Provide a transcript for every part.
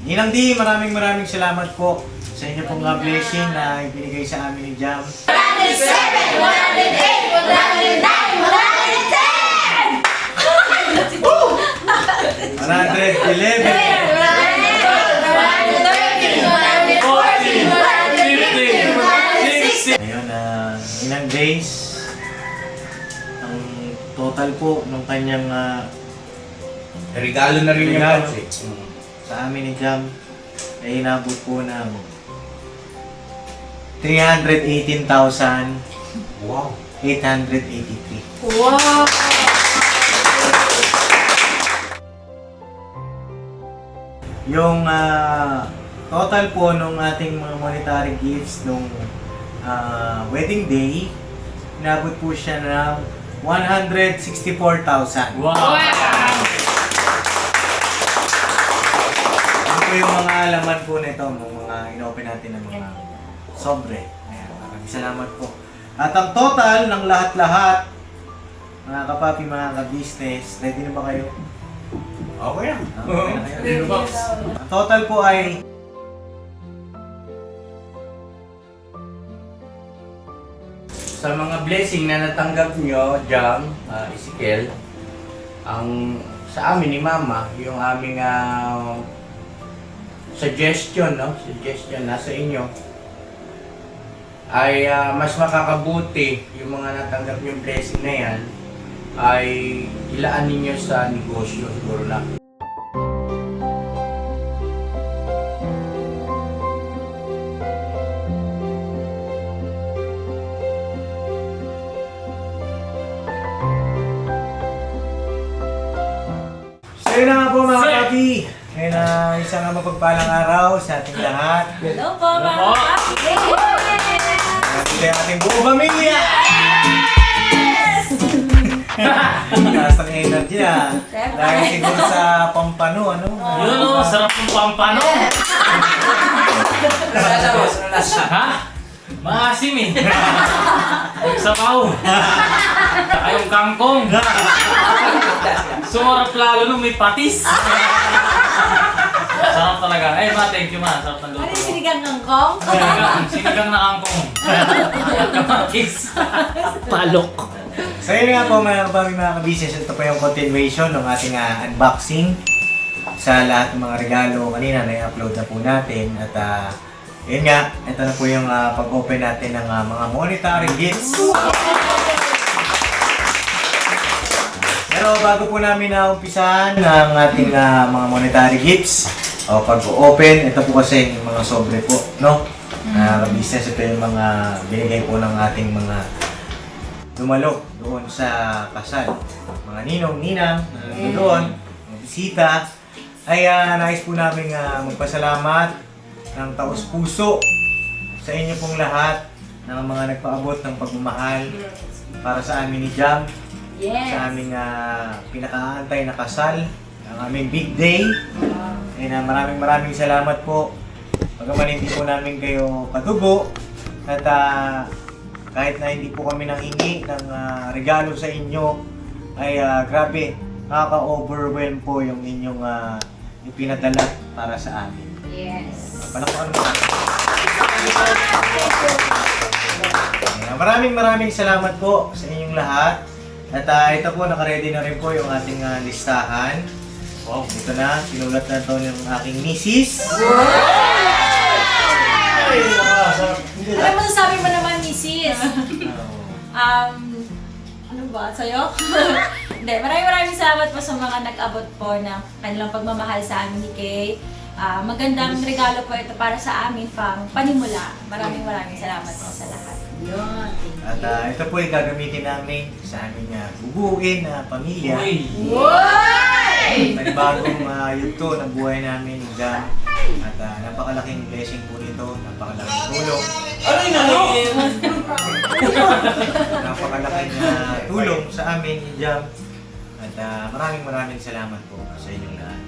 Ninang D, maraming salamat po sa inyo pong blessing na ibinigay sa amin ni Jam. 107, 108, 109, 110! 111! Ngayon, Ninang Grace, ang total po nung kanyang Regalo na rin yung regalo box eh. sa amin ni Jam ay inabot po ng 318,883. Wow. Wow! Yung total po nung ating mga monetary gifts nung wedding day, inabot po siya ng 164,000. Wow! Ano po yung mga laman po nito nung mga inopen natin ng mga sobre. Ayan, maraming salamat po. At ang total ng lahat-lahat, mga kapapi, mga ka-business, ready na ba kayo? Okay na. Okay na kayo? Box. Ang total po ay Sa mga blessing na natanggap nyo, Jam, Ezekiel, ang sa amin ni Mama, yung aming suggestion, no? Suggestion nasa inyo ay mas makakabuti yung mga natanggap yung blessing na yan ay ilaan ninyo sa negosyo siguro na. So yun na nga po mga kapapi. Ngayon na isang mapagpalang araw sa ating lahat. Hello po, Hello mga po. kapapi! Nandito yung ating buong pamilya! Taas ng energy Siyempre. Dahil siguro sa pampano, ano? Yun o, sarap ng pampano. Ha? Maasim eh. Yung sabaw. Saka yung kangkong. Sumarap lalo nung may patis. Sarap talaga. Eh ma, thank you ma. Sarap ng Ano luto. yung sinigang kangkong? Sinigang na kangkong. At kamatis. Palok. So yun nga po mga kapamilya, mga ka-business. Ito po yung continuation ng ating unboxing sa lahat ng mga regalo kanina na i-upload na po natin. At yun nga, ito na po yung pag-open natin ng mga monetary gifts. Pero bago po namin umpisahan ang ating mga monetary gifts o pag-open, ito po kasi yung mga sobre po, no? Ka-business, ito yung mga binigay po ng ating mga dumalo doon sa kasal. Mga ninong-ninang na doon, mga bisita, ay nais po namin magpasalamat ng taos-puso sa inyo pong lahat ng mga nagpaabot ng pagmamahal para sa amin ni Jam, Yes! sa aming pinakaantay na kasal, ang aming big day. And maraming salamat po. Pagaman hindi po namin kayo kadugo at kahit na hindi po kami nanghingi ng regalo sa inyo, ay grabe, nakaka-overwhelm po yung inyong ipinadala para sa amin. Yes! Palakpakan mo. Maraming salamat po sa inyong lahat. At ito po, nakaredy na rin po yung ating listahan. Wow, ito na, sinulat na ito ng aking misis. Ano masasabi mo naman, Mrs.? Ano ba? Sa'yo? Hindi, maraming salamat po sa mga nag-abot po ng kanilang pagmamahal sa amin ni Kay. Magandang regalo po ito para sa amin pang panimula. Maraming salamat po sa lahat. Yun. At ito po ay gagamitin namin sa aming bubuuin na pamilya. Panibagong yugto ng buhay namin dyan. At napakalaking blessing po nito, napakalaking tulong. Ano yung ano? Napakalaking tulong sa amin ni Jam. At maraming salamat po sa inyong lahat.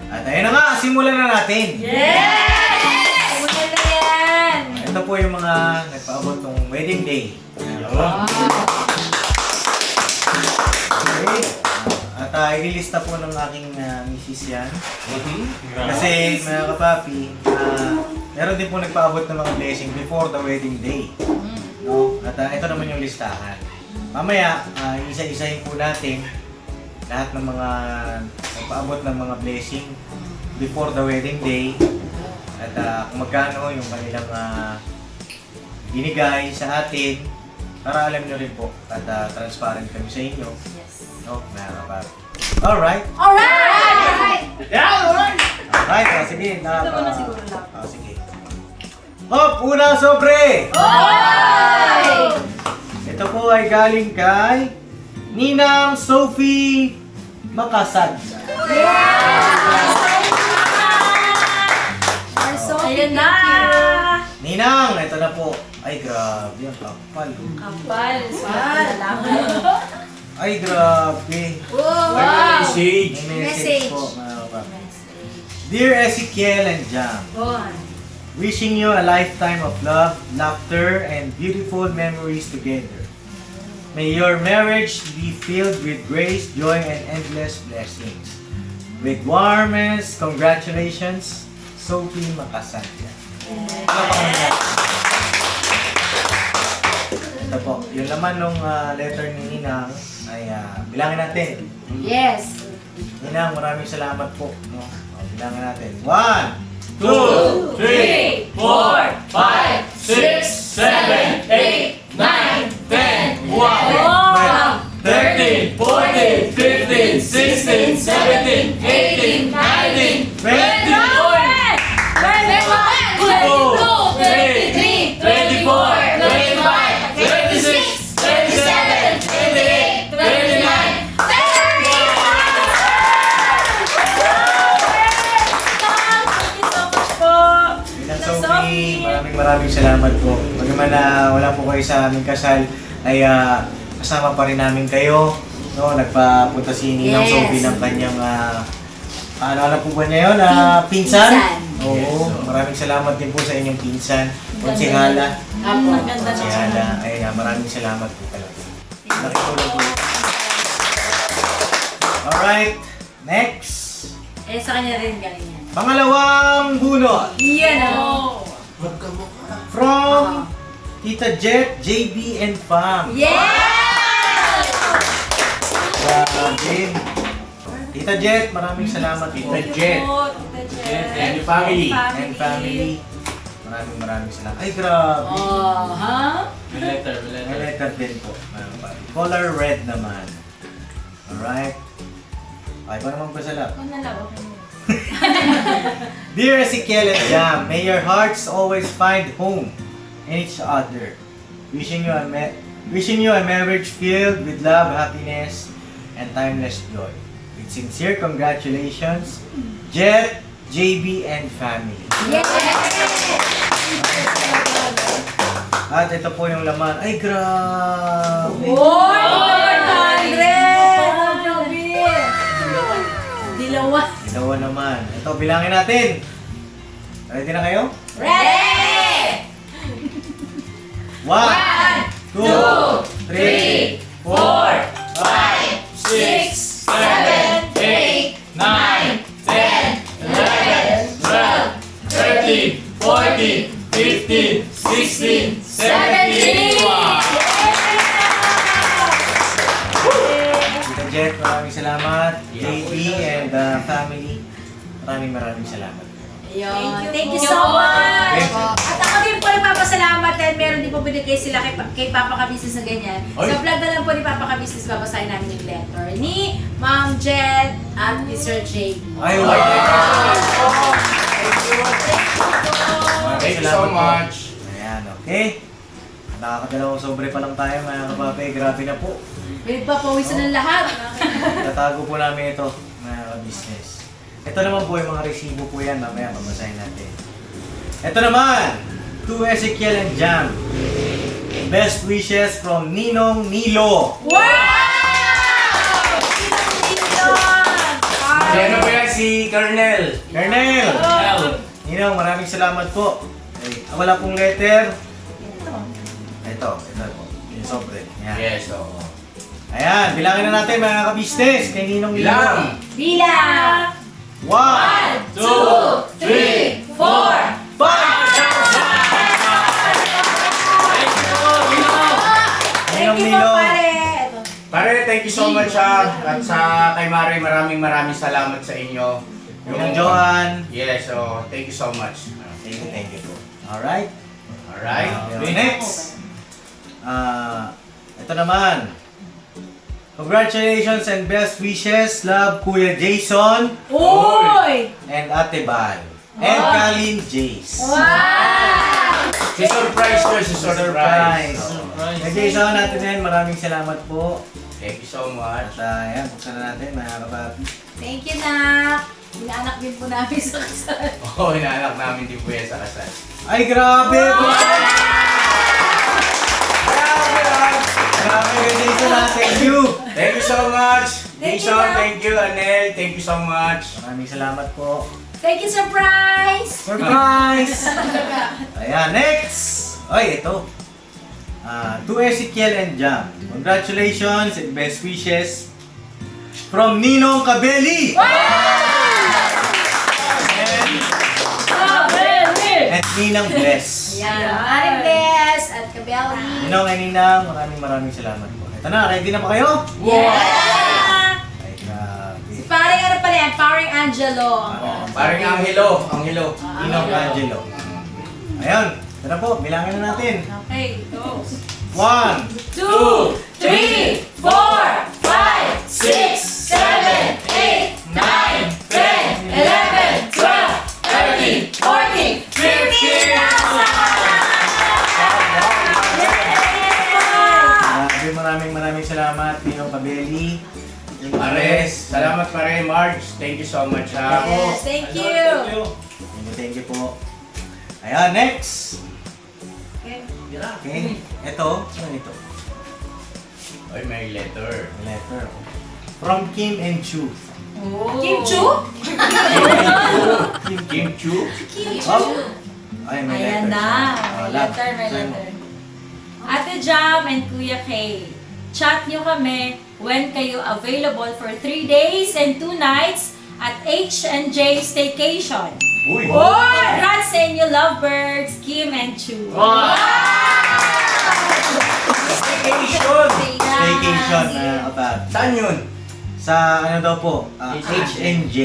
At ayun na nga, simulan na natin! Yes! Maganda yan! Ito po yung mga nagpaabot ng wedding day. Okay. At ililista po ng aking misis yan. Grabe. Kasi mga kapapi, meron din po nagpaabot ng mga blessing before the wedding day. No? At ito naman yung listahan. Mamaya, isa-isahin po natin lahat ng mga nagpaabot ng mga blessing before the wedding day. At kung magkano yung kanilang binigay sa atin para alam nyo rin po at transparent kami sa inyo. No, mga kapapi. Alright. Alright, sige. Ito mo na siguro lang. Sige. Hop! Unang sobre! Ito po ay galing kay Ninang Sophie Makasad. Ayun na! Ninang, ito na po. Ay, grabe. Ang kapal. Kapal. Salamat. Ay, grabe. May message. May Message. po, mga kapapi. Dear Ezekiel and Jam, wishing you a lifetime of love, laughter, and beautiful memories together. May your marriage be filled with grace, joy, and endless blessings. With warmest congratulations, Sophie Makasanya. Ito po, yung laman ng letter ni Ninang ay bilangin natin. Yes. Ninang, maraming salamat po. No? Bilangin natin. 1, 2, 3, 4, 5, 6, 7, 8, 9, 10, wow! 13, 14, 15, 16, 17, 18, 19, 20, 22, 23, 24, 25, 26, 27, 28, 29, Ninang Sophie, maraming salamat po. Bagaman wala po kayo sa aming kasal, ay kasama pa rin namin kayo. No, nagpapunta si Ninang Yes. Sophie ng kanyang ano po ba niya yun? Pinsan? Oo, maraming salamat din po sa inyong pinsan. Konsihala. Maganda na. Konsihala. Ay, maraming salamat po talaga. Nakitulong po. Alright, next. Sa kanya rin galing yan. Pangalawang bunot. Yan o. From Tita Jet, JB, and Fam. Yes! Grabe. Tita Jet, maraming salamat po. Tita Jet. And the family. And family. Maraming salamat. Ay, grabe. Ha? May letter, May letter din po. Color red naman. Alright. Ay, pa naman pasalap. Dear Ezekiel and Jam, may your hearts always find home in each other. Wishing you a marriage filled with love, happiness, and timeless joy. With sincere congratulations, Jet, JB, and family. Yes! At ito po yung laman. Ay, grabe! Dilawa. Dalawa naman. Ito, bilangin natin. Ready na kayo? Ready! 1, 2, 3, 4, 6, 7, 8, 9, 10, 11, 12, 13, 14, 15, 16, 17, wow! Tita Jet, maraming salamat. JP and family, maraming salamat. Thank you so much! At ako din po nagpapasalamat dahil meron din po binigay sila kay Papa Kabisnes na ganyan. Oy. Sa vlog na lang po ni Papa Kabisnes, babasahin namin yung letter ni Ma'am Jet at ni Sir JB. Ay, Thank you so much. Ayan, okay. Nakakadalawang sobre pa lang tayo mga kapape. Grabe na po. Pinagpapawisan ng lahat. Tatago po namin ito mga business. Ito naman po yung mga resibo po yan. Mamaya babasahin natin. Ito naman, to Ezekiel and Jam. Best wishes from Ninong Nilo. Yan na ba yan si Colonel? Colonel! Ninong, maraming salamat po. Ay, wala pong letter. Ito po. Yung sobre. Yan. Yes, oo. Ayan, bilangin na natin mga ka-business. Kay Ninong Bilang! Bilang! 1, 2, 3, 4! 5! Thank you po, Ninong. pare! Ito. Pare, thank you so much ha. At sa kay Mare, maraming salamat sa inyo. Ninong Johan. Yes, so thank you so much. Thank you po. Alright. Alright. Next. Ito naman. Congratulations and best wishes, love Kuya Jason Uy! and Ate Bal. And Kalin Jace. Wow! Si surprise ko, si surprise. Surprise. Kay Jason natin din, maraming salamat po. Thank you so much. At ayan, buksan na natin mga kapapi. Thank you, Nak! Inaanak din po namin sa kasal. Oo, inaanak namin din po yan sa kasal. Ay, grabe! Grabe kay Jason ha, thank you! Thank you so much. Thank you, Jason, Ma'am. thank you. Anel, thank you so much. Maraming salamat po. Thank you, surprise! Surprise! Ayan, next! Ay, ito. To Ezekiel and Jam. Congratulations and best wishes from Ninong Kabeli! And Ninang Bless. Yan. Aring Bless at Kabeli. Ninong and Ninang, maraming salamat po. Ito na, ready na ba kayo? Yeah! Ay, grabe. Si paring ano pala yan? Paring Angelo. Parang Angelo. Ninong Angelo. Ayun, ito na po, bilangin na natin. Okay, go. 1, 2, 3, 4, 5, 6, 7, 8, 9, 10, 11, 12, 13, 14, 15! Maraming salamat, Ninong Kabeli. Pares, salamat pare, Marge. Thank you so much ha. Yes, thank you. Thank you po. Ayan, next. Okay, ito. Ano ito? Oy, may letter. Letter. From Kim and Chu. Kim Chu? Kim Chu. Oh. Ay, may Ayan letter. na. May letter, may letter. Ate Jam and Kuya Kay, chat nyo kami when kayo available for 3 days and 2 nights at H&J Staycation. Uy! Congrats sa inyo, lovebirds, Kim and Chu. Staycation! Staycation na kapat. Saan yun? Sa ano daw po? H&J.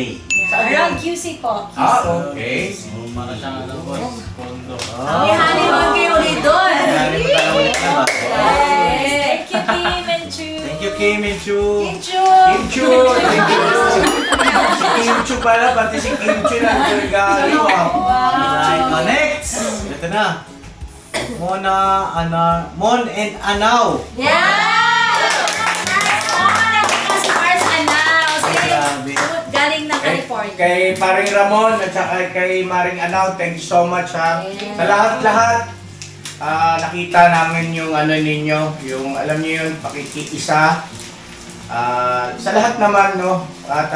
Around QC po. Okay. Para siyang ano po, condo. May honeymoon kayo ulit doon. Ayan, mo tayo ulit na ba? Yes. Thank you, Kim and Chu. Thank you, Kim and Chu. Kim Chu! Kim Chu! Thank you! Si Kim Chu pala, pati si Kim Chu na regalo. Alright, next. Ito na. Mon and Anaw. Yan! Nice one! Si Mars Anaw. Grabe. Galing ng California. Kay paring Ramon at saka kay Maring Anaw, thank you so much ha. Yeah. Sa lahat-lahat, nakita namin yung ano ninyo, yung alam niyo yun, pakikiisa. Sa lahat naman, no? At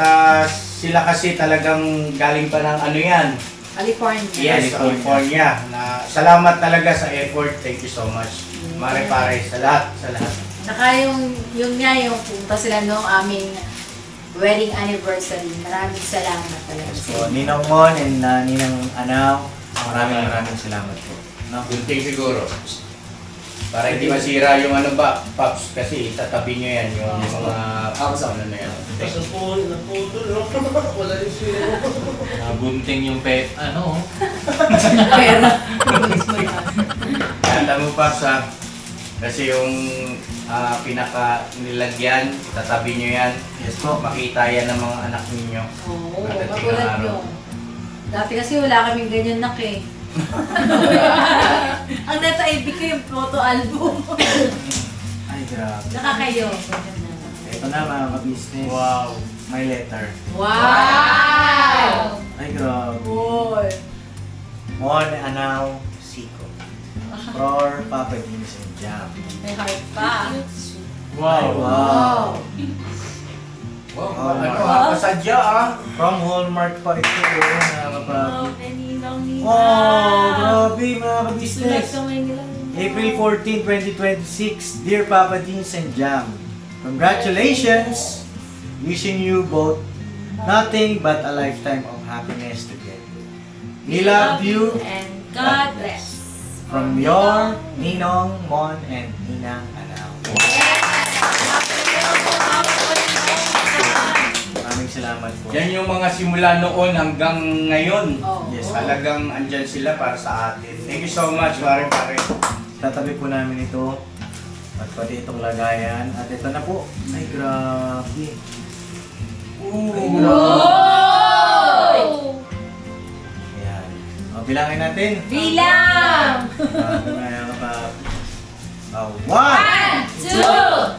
sila kasi talagang galing pa ng ano yan. California. Yes, California. Na, salamat talaga sa effort. Thank you so much. Mare-pare, sa lahat, sa lahat. Saka yung nga, yung punta sila noong aming wedding anniversary. Maraming salamat talaga. So, Ninong Mon and Ninang Anaw, maraming salamat po. No? Gunting siguro. Para hindi masira yung ano ba, Pops, kasi tatabi nyo yan, yung mga ano na yan. Nabunting yung ano. Pera. Kaya mo, Pops, ha? Kasi yung pinaka-nilagyan, tatabi nyo yan. Yes po. Makita yan ng mga anak ninyo. Oo, Pagdating ng matulad araw. yun. Dati kasi wala kaming ganyan nak eh. Ang nataibig ko yung photo album. Ay, grabe. Nakakayo. Ito na mga ka-business. Wow. My letter. Wow! Ay, grabe. Boy. Mon, Anaw, Siko. For Papa Dins and Jam. May heart pa. Ay, Wow. wow. Wow, ano ha? Pasadya ha? From Hallmark pa ito. Mga Oh, kapapi. Peninong Nina. Oh, grabe mga Sulat ka-business. kamay nila. April 14, 2026. Dear Papa Dins and Jam. Congratulations! Wishing you both nothing but a lifetime of happiness together. We love you. And God bless. From your Ninong, Mon, and Ninang Anaw. Maraming salamat po. Yan yung mga simula noon hanggang ngayon. Yes, Talagang andyan sila para sa atin. Thank you so much, pare. tatabi po namin ito. At pati itong lagayan. At ito na po. Ay, grabe. Ayan. O, bilangin natin. Bilang! One! 2,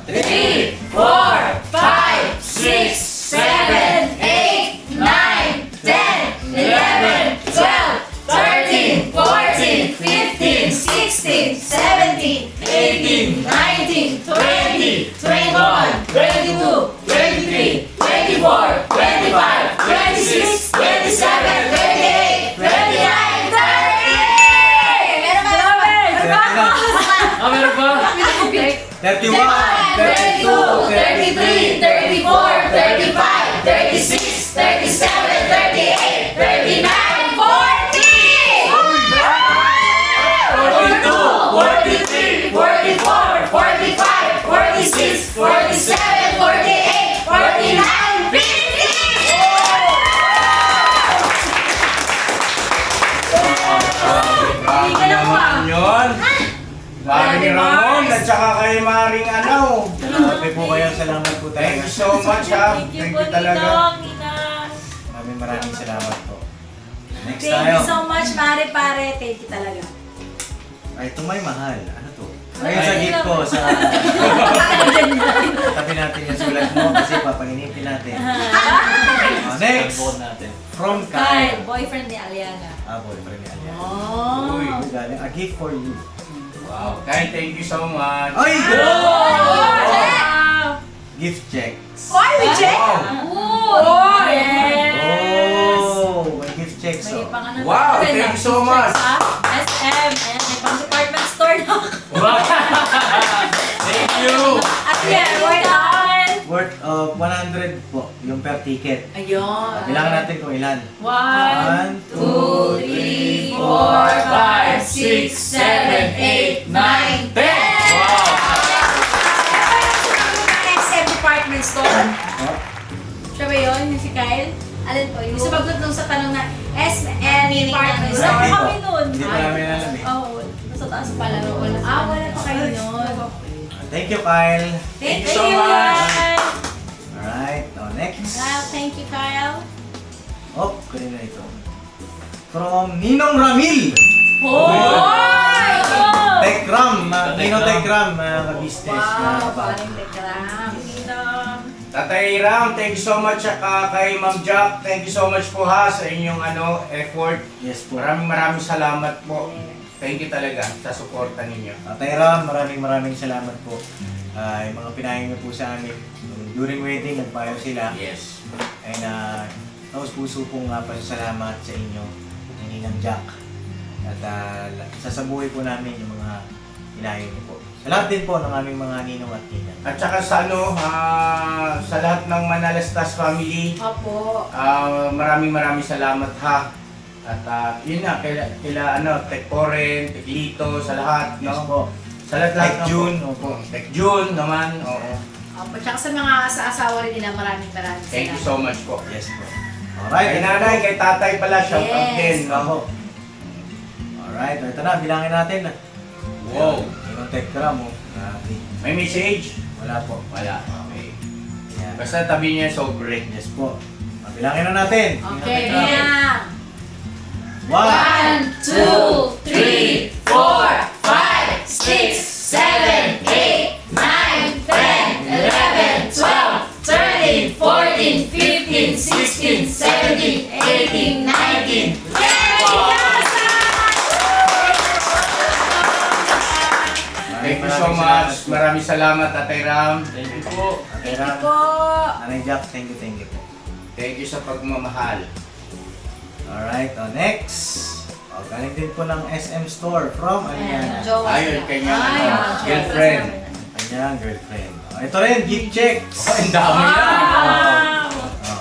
3, 4, 5, 6, 7, 8, 9, 10, 11, 12, 13, 14, 15, 16, 17, 18, 19, 20, 21, 22, 23, 24, 25, 26, 27, 28, 29, 30! Meron ba? Meron ba? Meron ba? 31! 32, 33, 34, 35, 36, 37, 38, 39, 40! 42, 43, 44, 45, 46, 47, 48, 49, 50! Grabe naman yun. Maring Ramon at saka kay Maring Anaw. Salamat po kayo. Salamat po tayo. Thank you so much ha. Thank you Thank po, you talaga. Ninong, Ninang. Maraming salamat po. Next Thank tayo. you so much, pare. Thank you talaga. Ay, ito may mahal. Ano to? Ay, Ayun sa ay, gift lang. ko. Sa tabi natin yung sulat mo kasi papanginipin natin. Next. Salbon natin. From Kyle, Kyle. boyfriend ni Aliana. Boyfriend ni Alya. Oh. Uy, galing. A gift for you. Wow. Kyle, thank you so much. Ay! Wow! Gift checks. Why we check? Oh, yes! Oh, may gift checks. May Oh. pang ano Wow, na rin, thank you ah, so gift much. checks, ah. SM, ayan, may pang department store na. Thank you! At yan, worth on. Worth of 100 po, yung per ticket. Ayun. Bilangan natin kung ilan. 1, 2, 3, 4, 5, 6, 7, 8, 9, 10! Wow! SM Department Store. Oh, Siya ba yun? Yung si Kyle? alin po Yung yun? sumagot nung sa tanong na SM Department Wala Store. pa kami nun. Hindi pa namin alam eh. Oo, nasa taas pala. Wala pa kayo nun. Thank you, Kyle. Thank you Thank so you, much. guys. Alright, next. Kyle, thank you, Kyle. Oh, kanina ito. From Ninong Ramil. Hoy! Tekram, Ninong Tekram, ka-business. Wow, paring tekram. Ninong. Tatay Ram, thank you so much. Saka kay Ma'am Jack, thank you so much po ha sa inyong effort. Yes po. Maraming salamat po. Thank you talaga sa suporta ninyo. Tatay Ram, maraming salamat po. Yung mga pinahin niyo po sa amin. During wedding, nagpayo sila. Yes. And taos puso pong pasasalamat sa inyo, Ninang Jack. At sasabuhay po namin yung mga pinahin niyo po. Sa lahat din po ng aming mga ninong at ninang. At saka sa sa lahat ng Manalastas family, Opo. maraming salamat ha. At yun na, kila Tech Oren, Tech Lito, sa lahat, Yes no? po. Sa lahat Tech na po. June, opo. Tech June naman, oo. Opo. Tsaka sa mga asawa rin nila, maraming Thank you so much po. Yes po. Alright. Kay nanay, kay tatay pala, shout out Yes. din, Ako. no? Alright, ito na, bilangin natin. Wow. Ninong Tekram, oh. Grabe. May message? Wala po. Wala. Okay. Yan. Basta tabi niya sobre. Yes po. Bilangin na natin. Okay, Ninong Tekram. Bilang. 1, 2, 3, 4, 5, 6, 7, 8, 9, 10, 11, 12, 13, 14, 15, 16, 17, 18, 19, 20! Thank you so much. Maraming salamat, Tatay Ram. Thank you po. Thank Thank you po. Nanay Jack, thank you po. Thank you sa pagmamahal. Alright, next. Galing din po ng SM Store from Aliana. Jowa Ayun, sila. kanya Ay, ano, jowa girlfriend. sila. Kanyang girlfriend. Ito rin, gift checks. Oh, ang dami na. Wow!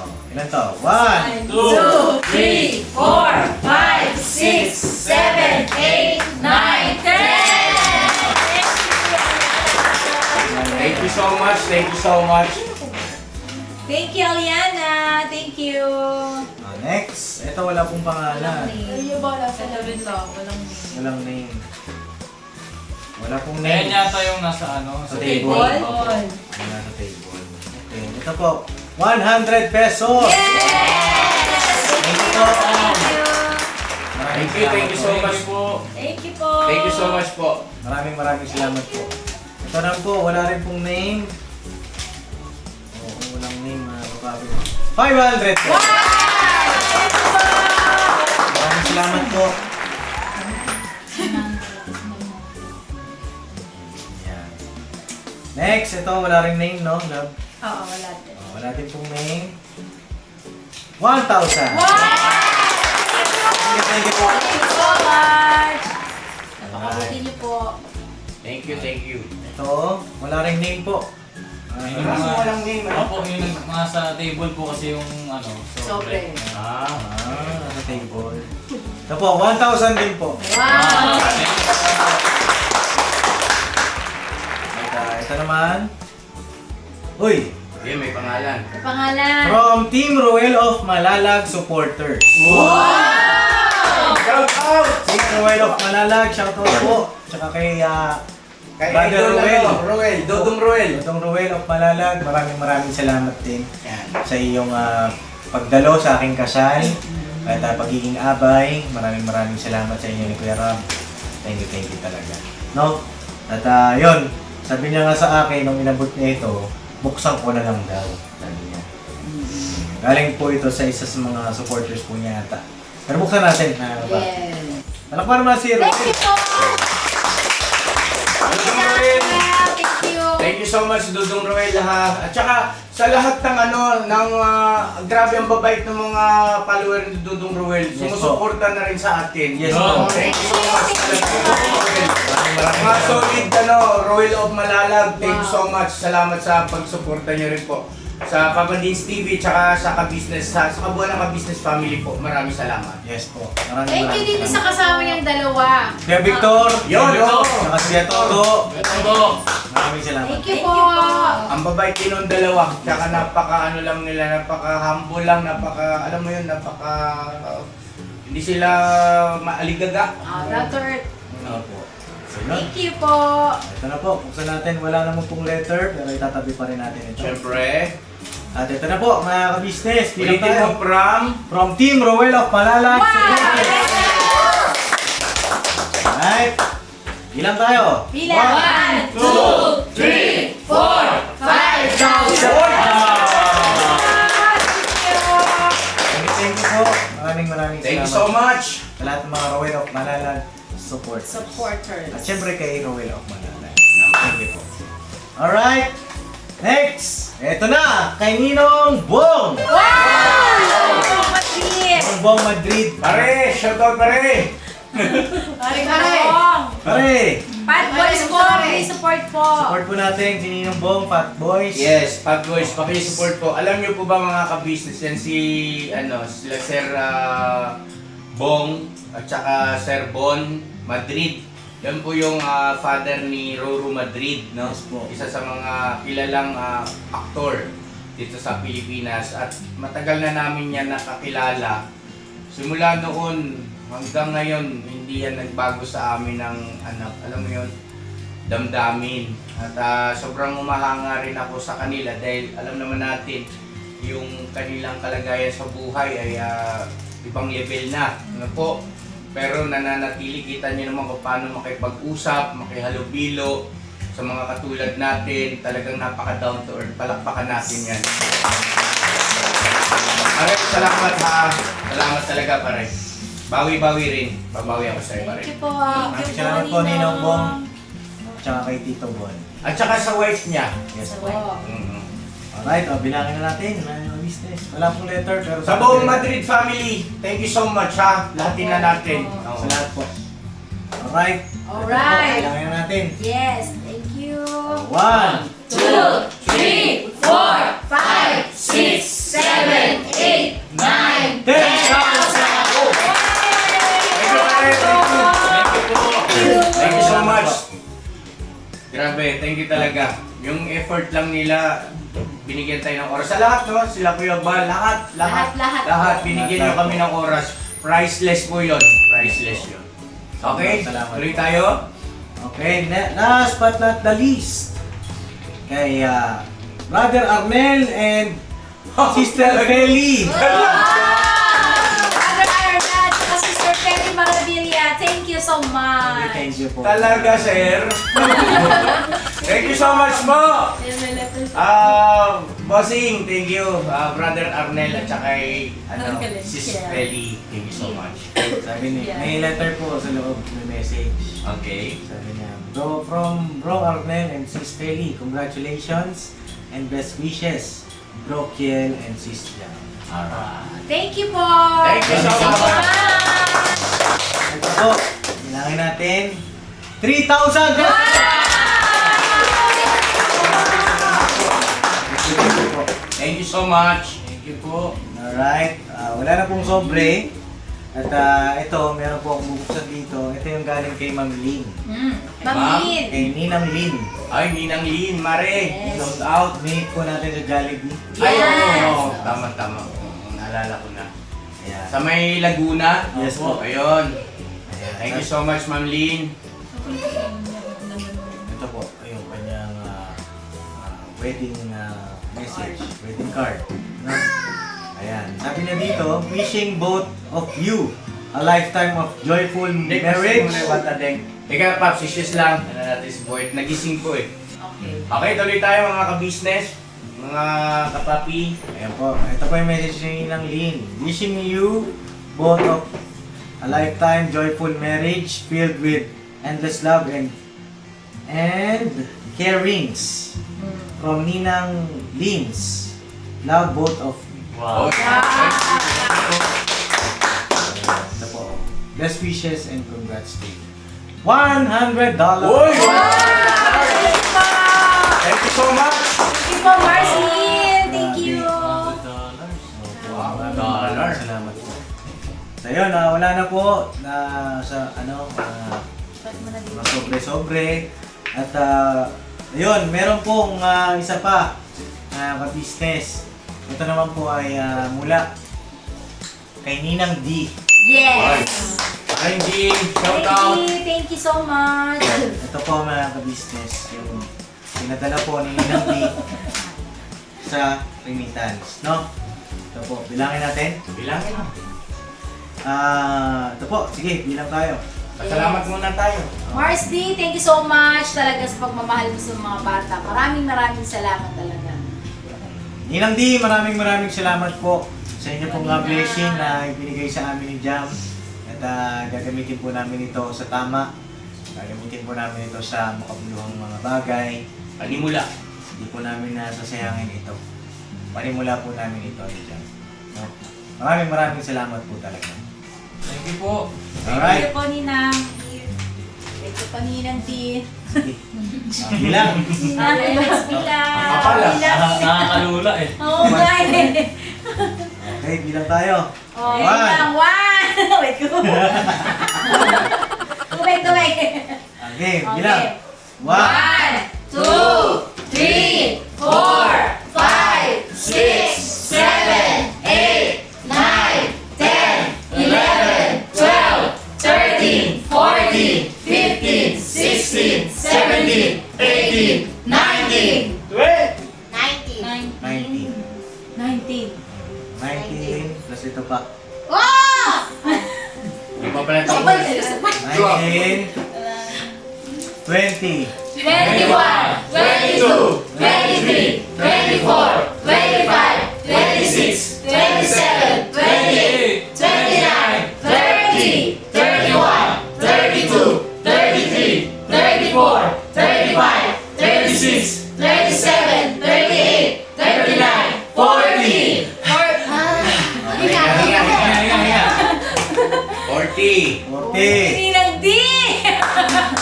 Oh, ilan to? 1, 2, 3, 4, 5, 6, 7, 8, 9, 10! Thank you so much. Thank you so much. Thank you, Aliana. Thank you. next. Ito wala pong pangalan. Ito rin lang. Walang name. Wala pong Kaya name. yata yung nasa ano, Sa table. table. Opo. Wala sa table. Okay, ito po. 100 pesos! Thank you po. Thank you so much po. Thank you po. Thank you so much po. Maraming salamat po. Ito na po, wala rin pong name. Oo, walang name, mga kapabi. 500 pesos! Maraming salamat po. Yan. Next, ito wala rin name, no? Love? Oo, wala din. Oh, wala din pong name. 1,000! Thank you po. Thank you so much. Napakabuti niyo po. Thank you, thank you. Ito, wala rin name po. Yung Kaso mga- walang name, ano? Opo, yung mga sa table po kasi yung ano, Sobre. Ah. Nasa table. Ito po, 1,000 din po. Wow! Ito naman. Uy! Okay, may pangalan. Ang pangalan. From Team Ruel of Malalag Supporters. Shout out! Team Ruel of Malalag, shoutout po. Tsaka kay Kay Brother Idol, Ruel. Ruel. Dodong Ruel. Dodong Ruel of Malalag. Maraming salamat din Yan. sa iyong pagdalo sa aking kasal. At pagiging abay. Maraming salamat sa inyo ni Kuya Rob. Thank you talaga. No? At yun, sabi niya nga sa akin nung inabot niya ito, buksan ko na lang daw. Sabi niya. Galing po ito sa isa sa mga supporters po niya ata. Pero buksan natin. Yes. Palakpan naman si Ruel. Thank you po. Dodong Ruel. Thank you. Thank you so much, Dodong Ruel, ha. At saka, sa lahat ng grabe ang babait ng mga follower ni Dodong Ruel. Yes, Sumusuporta na rin sa atin. Yes, po. Thank you so much, Dodong Ruel. Mga solid, Ruel of Malalag, thank you so much. Salamat sa pagsuporta niyo rin po. Sa Papa Dean's TV, tsaka sa Ka-Business, sa kabuuan ng Ka-Business family po. Maraming salamat. Yes po. Thank you din sa kasama niyang dalawa. Kuya Victor. Yun, oh. Tsaka si Kuya Toto. Ito po. Maraming salamat. Thank you Thank po. you po. Ang babait din ng dalawa, tsaka napaka lang nila, napaka-humble lang, alam mo yun, hindi sila maaligaga. Down to earth. Ano po. So yun. Thank you po. Ito na po. Buksan natin. Wala naman pong letter. Pero itatabi pa rin natin ito. Siyempre, At ito na po mga ka-business. Bilang ulitin mo tayo. from From Team Ruel of Malalag. Alright. Bilang tayo. Bilang. 1, 2, 3, 4, 5,000. Thank you po. Maraming Thank you salamat. so much. Sa lahat ng mga Ruel of Malalag support. Supporters. At syempre kay Ruel of Malalag. Thank you po. Alright. Next. Ito na. Kay Ninong Bong. Wow! Madrid. Ninong Bong Madrid. Pare, shoutout pare. Pare. Pare. Pat Boys po. Please support po. Support po natin si Ninong Bong, Fat Boys. Yes, Pag Boys, paki-support po. Alam niyo po ba mga ka-business yan sila Sir Bong at saka Sir Bon Madrid. Yan po yung father ni Roro Madrid, no? Yes po. Isa sa mga kilalang aktor dito sa Pilipinas at matagal na namin yan nakakilala. Simula noon hanggang ngayon, hindi yan nagbago sa amin ng anak. Alam mo yun, damdamin. At sobrang umahanga rin ako sa kanila dahil alam naman natin yung kanilang kalagayan sa buhay ay ibang level na. Ano po? Pero nananatili, kita niyo naman kung paano makipag-usap, makihalubilo sa mga katulad natin. Talagang napaka-down to earth. Palakpakan natin yan. Pare, salamat ha. Salamat talaga pare. Bawi-bawi rin. Babawi ako sa'yo pare. Thank you po. Maraming salamat po Ninong Bong. At saka kay Tito Bon. At saka sa wife niya. Yes Po. po. Alright, bilangin na natin mga business. Wala pong letter pero Sa buong Madrid family, thank you so much ha. Lahatin na natin. Sa lahat po. Alright. Alright. Bilangin na natin. Yes, thank you. 1, 3, 4, 5, 6, 7, 8, 9, 10,000! Thank you so much. Grabe, thank you talaga. Yung effort lang nila, binigyan tayo ng oras. Sa lahat, no? Sila Kuya Bal, lahat. Lahat. Binigyan nyo kami ng oras. Priceless po yun. Priceless yun. Okay, Salamat. tuloy tayo. Okay, last but not the least, kay Brother Arnel and Sister Feli. Brother Iron at saka Sister Perry Maravilla, thank you so much. Thank you po. Talaga, sir. Thank you so much mo. Bossing, thank you. Brother Arnel at saka kay Galing. Sis Feli. Thank you so much. Sabi niya, may letter po sa loob, may message. Okay. Sabi niya, from Bro Arnel and Sis Feli, congratulations and best wishes, Bro Kiel and Sis Jam. Alright. Thank you po. Thank you so much. Ito po, bilangin natin, 3,000! Thank you so much. Thank you po. Alright, wala na pong sobre. At ito, meron po akong bubuksan dito. Ito yung galing kay Ma'am Lynn. Ma'am Lynn. Kay Ninang Lynn. Ay, Ninang Lin, Mare. Yes. Shout out. Meet po natin sa Jollibee. Ay, Yes. oo. Tama. Naalala ko na. Ayan. Sa may Laguna. Yes Opo, po. ayun. Ayan. Thank you so much, Ma'am Lin. Ito po, yung kanyang wedding message, wedding card. No? Ayan. Sabi niya dito, wishing both of you a lifetime of joyful marriage. Teka, Paps, issues lang. Ano natin si Boyd? Nagising po eh. Okay. Okay, tuloy tayo mga ka-business. Mga kapapi. Ayan po, ito po yung message ni Ninang Lynn. Wishing you both of a lifetime joyful marriage filled with endless love and carings. From Ninang Lynn's. Love both of you. Wow. Ito po. Best wishes and congrats to you. $100! Uy! Thank you so much! Thank you po, Marceline. Thank you. Wow, dollar. Salamat po. So yun, wala na po na sa mga sobre-sobre. At ayun, meron pong isa pa na ka-business. Ito naman po ay mula kay Ninang D. Yes. Ay, Dean, shout out! Thank you so much. Ito po mga ka-business, yung pinadala po ni Ninang D sa remittance, no? Ito po, bilangin natin. Bilangin mo. Ito po, sige, bilang tayo. Pasalamat muna tayo. Mars D, thank you so much talaga sa pagmamahal mo sa mga bata. Maraming salamat talaga. Ninang D, maraming salamat po sa inyo pong blessing na ibinigay sa amin ni Jam. At gagamitin po namin ito sa tama. Gagamitin po namin ito sa makabuluhang mga bagay. Panimula. Hindi po namin nasasayangin ito. Panimula po namin ito ni Jam. No? Maraming salamat po talaga. Thank you po. Alright. Thank you po, Ninang. Thank you pa Ninang D. Sige. Bilang. Let's bilang. Kapal, ah. Nakakalula eh. Oo nga eh. Okay, bilang tayo. Oh, One. bilang. One. Wait ko. Tubig. Okay, bilang. 1, 1, 2, 3, 4, 5, 6, 7, 8, 9, 10, 11, 12, 13, 14, 15, 16, 17, 18, 19, 20! 19. 19. 19 plus ito pa. Oh! Yung pa pala ito. 19, 20, 21, 22, 23, 24, 25, 26, 27, 28, 29, 30, 31, 32, 33, 34, 35, 36, 37, 38, 39, 40. 40. 40. Ninang D!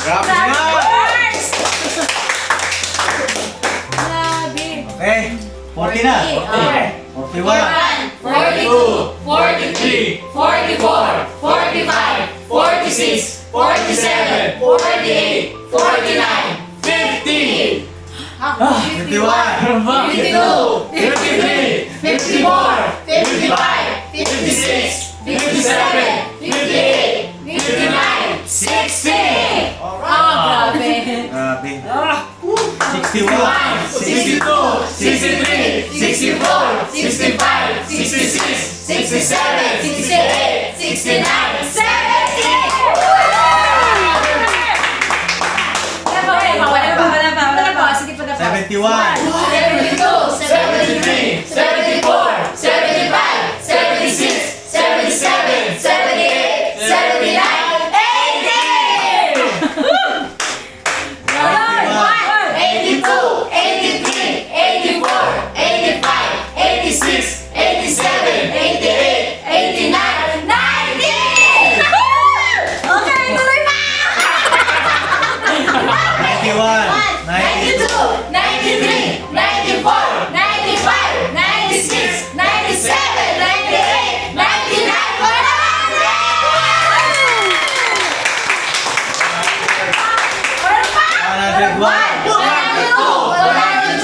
Grabe na! na. 41. 42, 43, 44, 45, 46, 47, 48, 49, 50! 51. Ano ba? 52, 53, 54, 55, 56, 57, 58, 59, 60! Grabe. Grabe. 61. 62, 63, 64, 65, 66, 67, 68, 69, 71. 73, 74, 75, 76, 77, 78, 79, 82, 83, 84, 85, 86, 87, 88, 89, 90! Okay, tuloy pa! 91. 92, 93, 94, 95, 96, 97, 98, 99, 101. 102,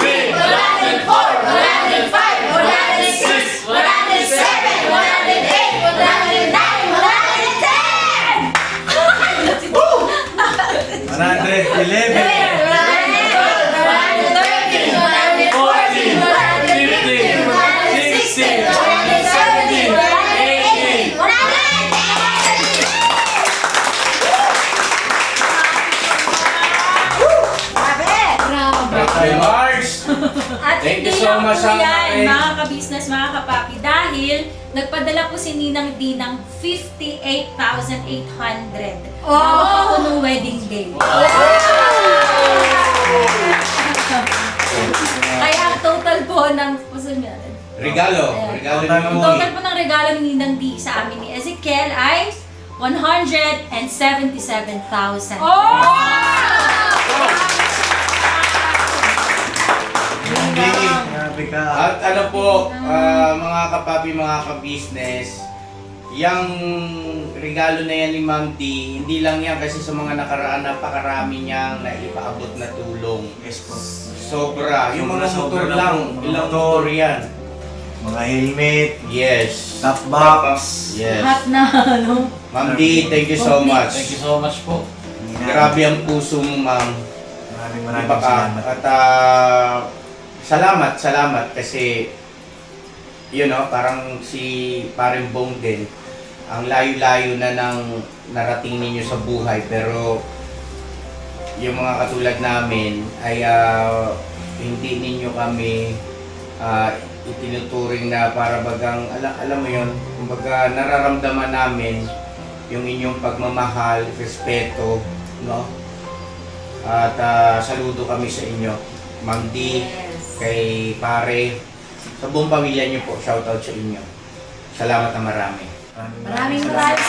103, 104, 105, 106, 107, 108, 109, 110! 111. Hey, Mars! At Thank hindi you so lang much, po Ang yan, Kape. mga kabisnes, mga kapapi, dahil nagpadala po si Ninang D ng 58,800 bago po nung wedding day. Kaya ang total po ng Regalo. Total Regalo mo. total po ng regalo ni Ninang D sa amin ni Ezekiel ay 177,000. Grabe ka. At ano po, mga kapapi, mga ka-business, yung regalo na yan ni Ma'am D, hindi lang yan kasi sa mga nakaraan napakarami niyang naipaabot na tulong. Yes po. Sobra. Yung mga Sobra motor na lang, po. Mga ilang motor. motor yan. Mga helmet, Yes. top box. Yes. Lahat na, ano? Ma'am D, thank you so much. Thank you so much po. Grabe ang puso mo, ma'am. Maraming Iba ka. salamat. At salamat kasi parang si Paring Bong din, ang layo-layo na ng narating ninyo sa buhay, pero yung mga katulad namin ay hindi ninyo kami itinuturing na para bagang alam mo yun, kumbaga nararamdaman namin yung inyong pagmamahal, respeto, no? At saludo kami sa inyo, Ma'am D, kay Pare, sa buong pamilya niyo po, shoutout sa inyo. Salamat na marami. Maraming salamat, Mars.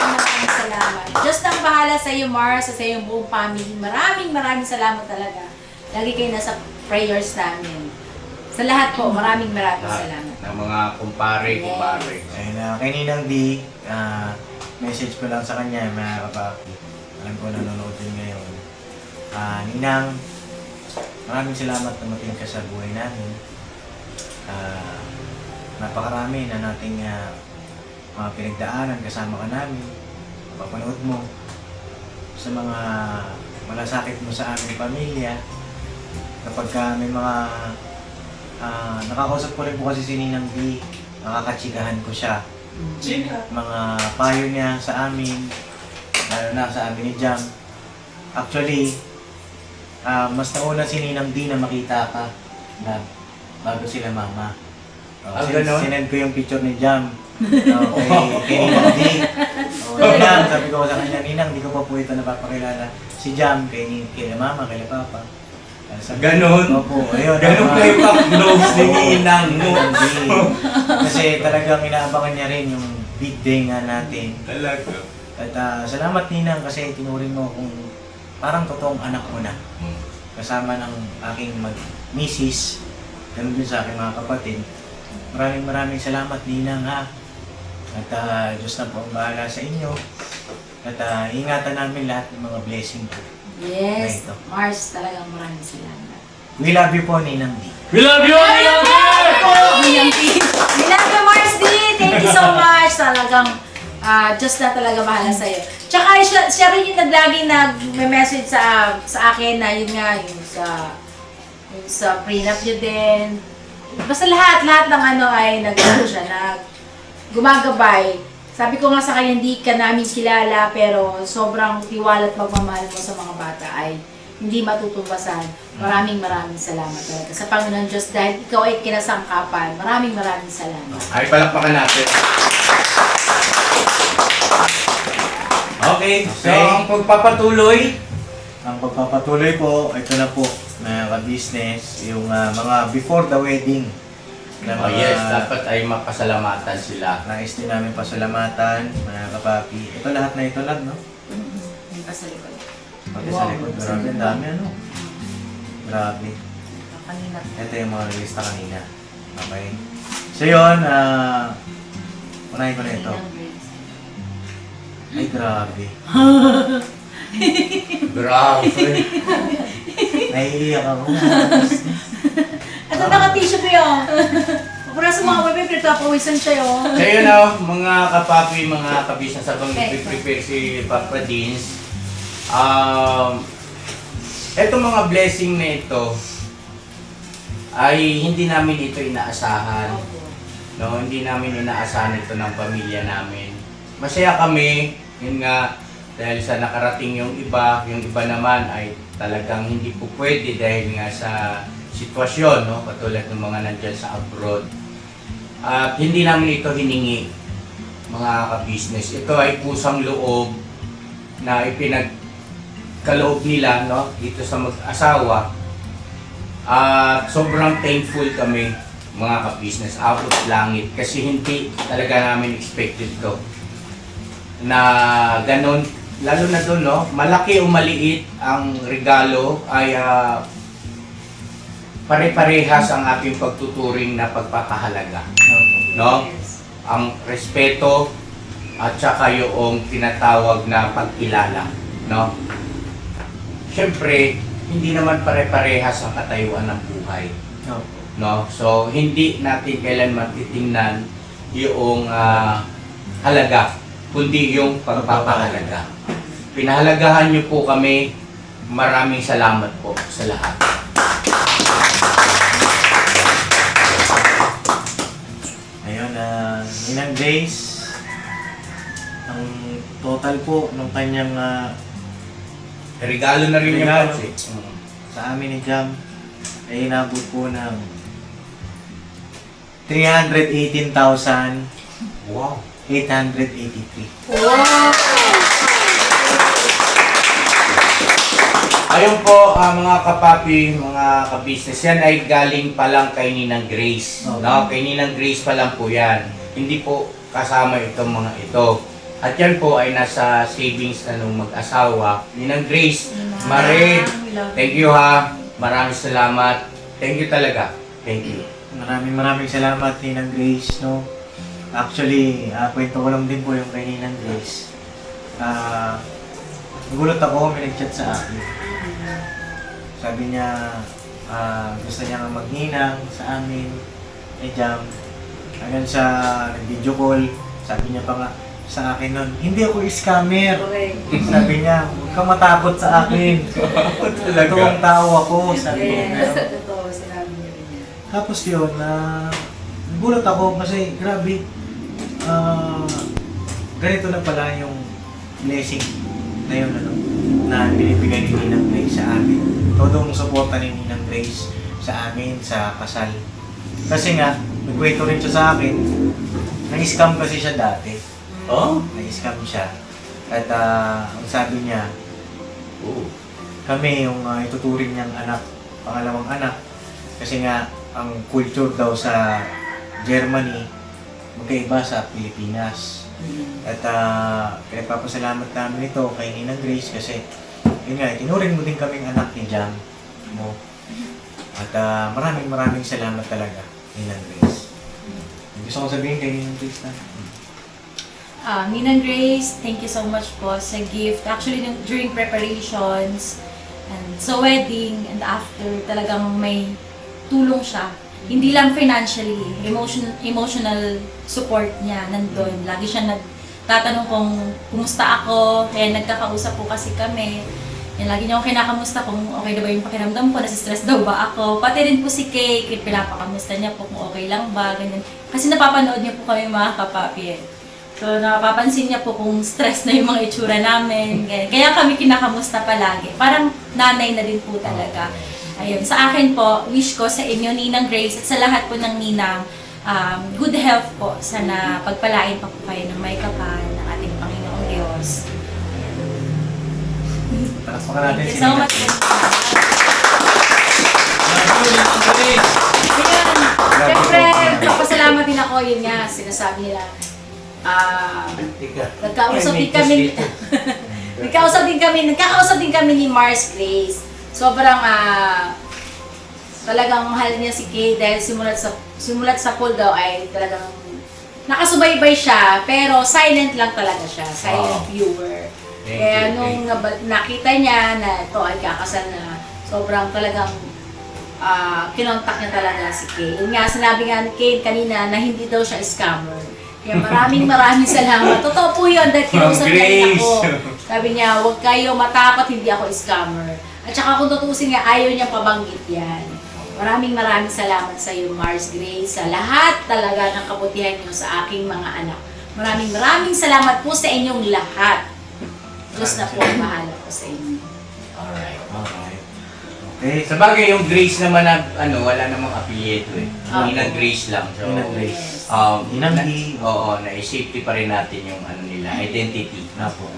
Maraming salamat. Diyos ang bahala sa iyo, Mars, at sa iyong buong family. Maraming salamat talaga. Lagi kayo nasa prayers namin. Sa lahat po, maraming salamat. Ng mga kumpare. Ayun na, kay Ninang D, message ko lang sa kanya, mga kapapi. Alam ko nanonood din ngayon. Ninang, maraming salamat na mating ka sa buhay namin. Napakarami na nating mga pinagdaanan, kasama ka namin. Mapapanood mo sa mga malasakit mo sa aming pamilya. Kapag may mga nakakausap ko rin po kasi si Ninang D, nakakatsikahan ko siya. Mga payo niya sa amin, lalo na sa amin ni Jam. Actually, mas nauna si Ninang D na makita ka na bago sila mama. Ganon? Sinend ko yung picture ni Jam kay Ninang D. Ninang, sabi ko sa kanya, Ninang, di ko pa po ito napapakilala. Si Jam kay mama, kay papa. Ganon? Opo, ayun. Ganon kayo ka-close ni Ninang mo. Kasi talagang inaabangan niya rin yung big day nga natin. Talaga. At salamat Ninang kasi tinuring mo kung parang totoong anak mo na. kasama ng aking misis, ganun din sa aking mga kapatid. Maraming salamat, Ninang, ha. At Diyos na po ang bahala sa inyo. At ingatan namin lahat ng mga blessing po. Yes, Ito. Mars, talagang maraming salamat. We love you po, Ninang D. We love you! We love you! We love you, Mars D! Thank you so much. Talagang, Diyos na talaga bahala sa'yo. Tsaka siya rin yung naglaging nag-message sa akin na yun nga, yung sa prenup nyo din. Basta lahat ng ano ay gumagabay. Sabi ko nga sa kanya, hindi ka namin kilala, pero sobrang tiwala at pagmamahal mo sa mga bata ay hindi matutumbasan. Maraming salamat talaga sa Panginoon Diyos dahil ikaw ay kinasangkapan. Maraming salamat. Ay, palakpakan natin. Okay, so ang pagpapatuloy, po, ito na po, mga ka-business, yung mga before the wedding. Na oh yes, dapat ay mapasalamatan sila. Nais din namin pasalamatan, mga kapapi. Ito lahat na ito lang, no? Hindi pa sa likod. Pati sa likod, grabe, ang dami, ano? Grabe. Kanina. Ito yung mga lista kanina. Okay. So yun, unahin ko na ito. Ay, grabe. Grabe. Naiiyak ako. Ito naka-tissue ko yun. Para sa mga baby, pinagpapawisan siya yun. So yun mga kapapi, mga kabisnes, habang nag-prepare si Papa Dins. Etong mga blessing na ito ay hindi namin ito inaasahan. No, hindi namin inaasahan ito ng pamilya namin. Masaya kami, yun nga, dahil sa nakarating yung iba naman ay talagang hindi po pwede dahil nga sa sitwasyon, no, katulad ng mga nandyan sa abroad. At hindi namin ito hiningi, mga ka-business. Ito ay pusang loob na ipinagkaloob nila, no, dito sa mag-asawa. At sobrang thankful kami, mga ka-business, out of langit, kasi hindi talaga namin expected to na ganun, lalo na doon, no, malaki o maliit ang regalo ay pare-parehas ang ating pagtuturing na pagpapahalaga, no? Ang respeto at saka yung tinatawag na pagkilala, no? Siyempre, hindi naman pare-parehas ang katayuan ng buhay, no? So, hindi natin kailan matitingnan yung halaga, kundi yung pagpapahalaga. Pinahalagahan niyo po kami. Maraming salamat po sa lahat. Ayun, Ninang Grace, ang total po ng kanyang Regalo na rin yung regalo pansit. sa amin ni Jam ay inabot po ng 318,883. Wow. Ayun po, mga kapapi, mga ka-business, yan ay galing pa lang kay Ninang Grace. Okay. No? Kay Ninang Grace pa lang po yan. Hindi po kasama itong mga ito. At yan po ay nasa savings na nung mag-asawa. Ninang Grace, Mare, thank you ha. Maraming salamat. Thank you talaga. Thank you. Maraming salamat, Ninang Grace, no? Actually, kwento ko lang din po yung kay Ninang Grace. Nagulat ako, may nag-chat sa akin. Sabi niya, gusto niya nga magninang sa amin, Jam. Hanggang sa nag-video call, sabi niya pa nga sa akin nun, hindi ako scammer. Sabi niya, huwag ka matakot sa akin. Totoong tao ako. Sabi niya. Totoo, sinabi niya rin yan. Tapos yun, nagulat ako kasi grabe, ganito na pala yung blessing na yun, ano, na binibigay ni Ninang Grace sa amin. Todong suporta ni Ninang Grace sa amin sa kasal. Kasi nga, nagkwento rin siya sa akin, na-scam kasi siya dati. Oh? Na-scam siya. At ang sabi niya, kami yung ituturing niyang anak, pangalawang anak. Kasi nga, ang culture daw sa Germany, magkaiba sa Pilipinas. At pinagpapasalamat namin ito kay Ninang Grace kasi yun nga, tinuring mo din kaming anak ni Jam. mo. At maraming salamat talaga, Ninang Grace. Gusto kong sabihin kay Ninang Grace na? Ninang Grace, thank you so much po sa gift. Actually, during preparations, and sa wedding, and after, talagang may tulong siya. Hindi lang financially, emotional support niya nandun. Lagi siya nagtatanong kung kumusta ako, kaya nagkakausap po kasi kami. Yan, lagi niya akong kinakamusta kung okay na ba yung pakiramdam ko, nasistress daw ba ako. Pati rin po si Kay, pinapakamusta niya po kung okay lang ba, ganyan. Kasi napapanood niya po kami mga kapapi eh. So, napapansin niya po kung stress na yung mga itsura namin. Kaya kami kinakamusta palagi. Parang nanay na din po talaga. Ayun, sa akin po, wish ko sa inyo, Ninang Grace, at sa lahat po ng Ninang, good health po. Sana pagpalain pa po kayo ng may kapal ng ating Panginoong Diyos. Palakpakan natin Thank si you so Ninang much. Grace. Ayun. Siyempre, papasalamat din ako, yun nga, sinasabi nila. Nagkausap din kami ni Mars Grace. Sobrang talagang mahal niya si Kay dahil simulat sa pool daw ay talagang nakasubaybay siya, pero silent lang talaga siya, silent viewer. Kaya nung nakita niya na ito ay kakasal na, sobrang talagang kinontak niya talaga si Kay. Yun nga, sinabi nga ni Kay kanina na hindi daw siya scammer. Kaya maraming salamat. Totoo po yun, dahil kinausap niya ako. Sabi niya, huwag kayo matakot, hindi ako scammer. At saka kung tutusin niya, ayaw niya pabanggit yan. Maraming salamat sa iyo, Mars Grace, sa lahat talaga ng kabutihan niyo sa aking mga anak. Maraming salamat po sa inyong lahat. Diyos na po ang bahala po sa inyo. Alright. Okay. Sa bagay, yung Grace naman na, wala namang apelyido eh. Ah. Ninang Grace lang. So, Ninang Grace. Ninang Grace. Oo, na-safety pa rin natin yung nila, identity. Apo.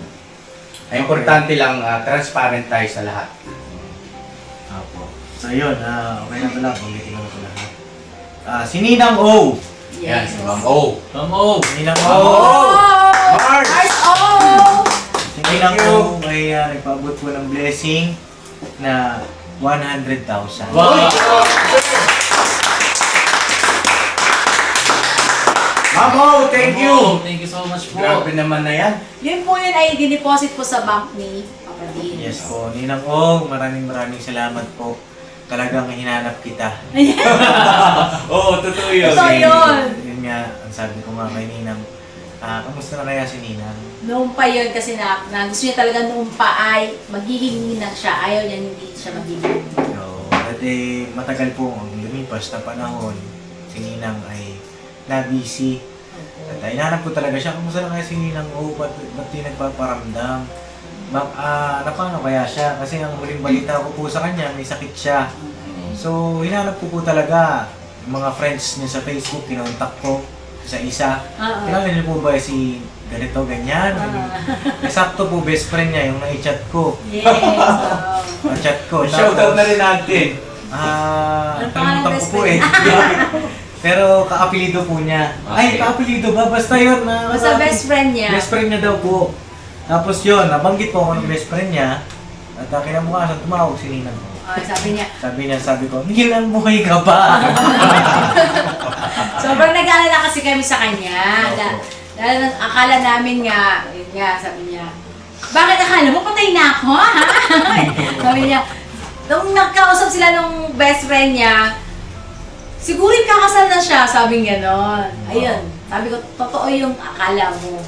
Ay, importante lang, transparent tayo sa lahat. Apo. So yun, okay na pala, ulitin ko lahat. Si Ninang O. Yan, si Ma'am O. Ninang O. Mars! Si Ninang O ay nagpaabot po ng blessing na 100,000. Wow! Ma'am O, thank you! Thank you so much po. Grabe naman na yan. Yun po yun ay dineposit po sa bank ni Papa Dean. Yes po, Ninang O, maraming salamat po. Talagang hinanap kita. Oo, totoo yun. Totoo yun. Yun nga, ang sabi ko nga kay Ninang, kamusta na kaya si Ninang? Noong pa yun kasi na gusto niya talaga noong pa ay magiging ninang siya. Ayaw niya hindi siya magiging. So, at matagal po ang lumipas na panahon, si Ninang ay na-busy. At hinahanap ko talaga siya, kamusta na kaya si Ninang O, ba't di nagpaparamdam? Napano kaya siya? Kasi ang muling balita ko po sa kanya, may sakit siya. So, hinahanap ko po talaga yung mga friends niya sa Facebook, kinontak ko isa-isa. Kilala niyo po ba si ganito, ganyan? Eksakto po, best friend niya, yung na-chat ko. Yes. Na-chat ko. Shoutout na rin natin. Kalimutan ko po eh. Pero kaapelido po niya. Ay, Okay. kaapelido ba? Basta yun. Basta best friend niya. Best friend niya daw po. Tapos yun, nabanggit po ako ng best friend niya. At kinabukasan, tumawag si Ninang ko. Sabi niya, Sabi ko, Ninang, buhay ka ba? sobrang nag-alala kasi kami sa kanya. Opo. Dahil akala namin nga, yun nga, sabi niya, bakit akala mo patay na ako, ha? Sabi niya, nung nagkausap sila nung best friend niya, siguro kakasal na siya, sabi nga gano'n. Ayun, sabi ko, totoo yung akala mo.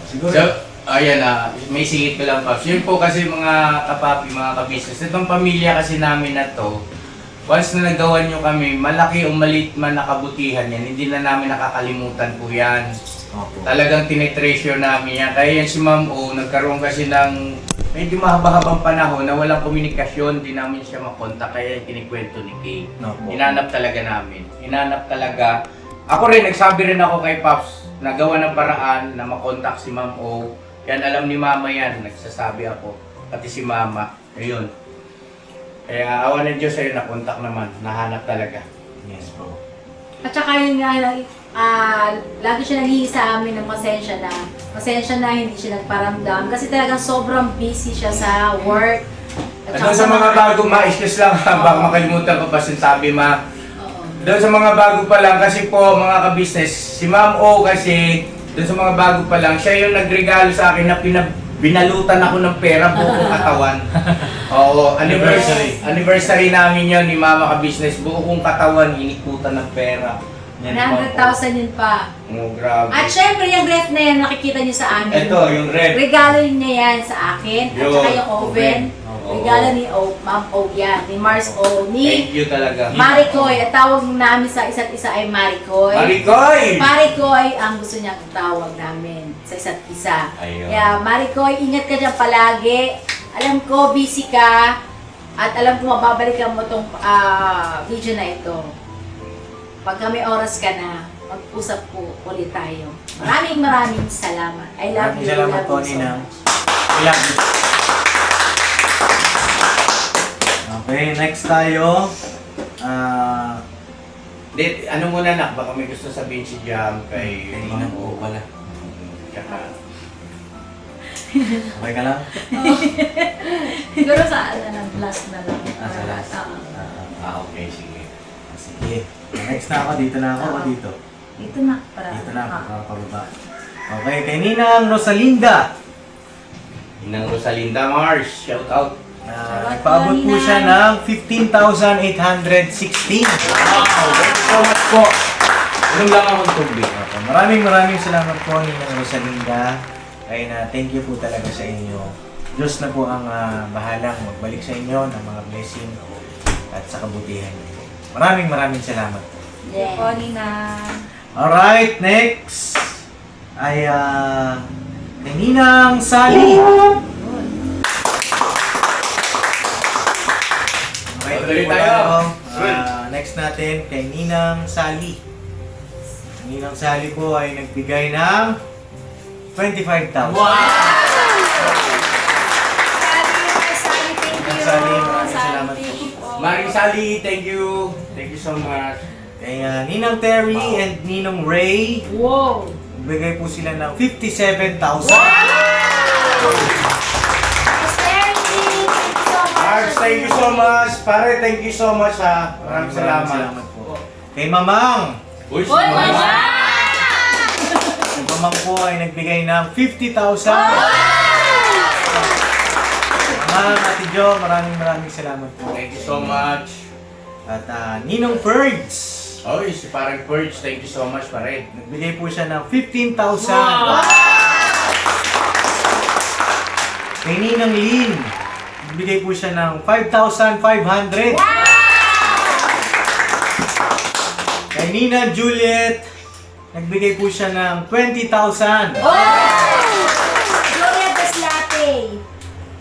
Siguro. So, ayan may singit ko lang, Pops. Yun po kasi mga kapapi, mga kabisnes. Itong pamilya kasi namin na to, once na nagawa nyo kami, malaki o maliit man nakabutihan yan, hindi na namin nakakalimutan po yan. Opo. Talagang tinitreasure namin yan. Kaya yan si Ma'am O, nagkaroon kasi ng medyo mahaba-habang panahon na walang komunikasyon, di namin siya makontak. Kaya yung kinikwento ni Kay. Opo. Hinanap talaga namin. Hinanap talaga. Ako rin, nagsabi rin ako kay Pops, nagawa ng paraan na makontak si Ma'am O. Yan, alam ni Mama yan. Nagsasabi ako. Pati si Mama. Ayun. Kaya awa ng Diyos sa'yo, nakontak naman. Nahanap talaga. Yes po. At saka yun nga, lagi siya nanghihi sa amin ng pasensya na hindi siya nagparamdam kasi talagang sobrang busy siya sa work. At Doon saka sa mga bago, ma-excuse lang ha, baka makalimutan ko pa sintabi ma. Oo. Doon sa mga bago pa lang, kasi po mga ka-business, si Ma'am O kasi, doon sa mga bago pa lang, siya yung nagregalo sa akin na binalutan ako ng pera buong katawan. Oo, anniversary namin yon ni Mama ka-business, buong katawan, inikutan ng pera. Yan, 100,000 yun pa. Oh, grabe. At syempre, yung ref na yan, nakikita nyo sa amin. Ito, yung red. Regalo niya yan sa akin. At Yun, saka yung oven. Oo. Regalo ni Ma'am O yan. Ni Mars O. Thank Ni you talaga. Maricoy. At tawag namin sa isa't isa ay Maricoy. Maricoy! Maricoy ang gusto niya tawag namin sa isa't isa. Ayun. Kaya Maricoy, ingat ka dyan palagi. Alam ko, busy ka. At alam ko, mababalikan mo tong video na ito. Pagka may oras ka na, mag-usap po ulit tayo. Maraming salamat. I love Maraming you. salamat I love po, you so Ninang. much. I love you. Okay, next tayo. Ano muna nak, baka may gusto sabihin si Jam kay Ninang Ma'am O. po pala. Tsaka, Okay ka lang? Siguro sa last na lang. Sa last. Oo. okay, sige. Sige. Next na ako. Dito na ako o dito? Dito na. Para. Dito na. Pababa. Okay, kay Ninang Rosalinda. Inang Rosalinda Mars, shout out. Nagpaabot po siya ng 15,816. Wow, thank you so much po. Inom lang akong tubig. Maraming salamat po Ninang Rosalinda. Ay na thank you po talaga sa inyo. Diyos na po ang bahalang magbalik sa inyo ng mga blessing at sa kabutihan niyo. Maraming salamat po. Yeah. Po, Nina. Alright, next ay kay Ninang Sally. Okay, Tuloy po tayo. next natin kay Ninang Sally. Ninang Sally po ay nagbigay ng 25,000. Sally, maraming salamat po. Maring Sally, thank you. Thank you so much. Kay Ninang Terry and Ninong Ray, Wow! nagbigay po sila ng 57,000. Mars, thank you so much. Pare, thank you so much ha. Maraming salamat. po. Kay Mamang, Uy, Uy, Mama! si Mamang po ay nagbigay ng 50,000. Mamang, Ate Jo, maraming salamat po. Thank you so much. At Ninong Ferds, Oy, si parang Purge, thank you so much pare. nagbigay po siya ng 15,000. Kay Ninang Lynn, nagbigay po siya ng 5,500. Kay Ninang Juliet, nagbigay po siya ng 20,000. Julia Baslate.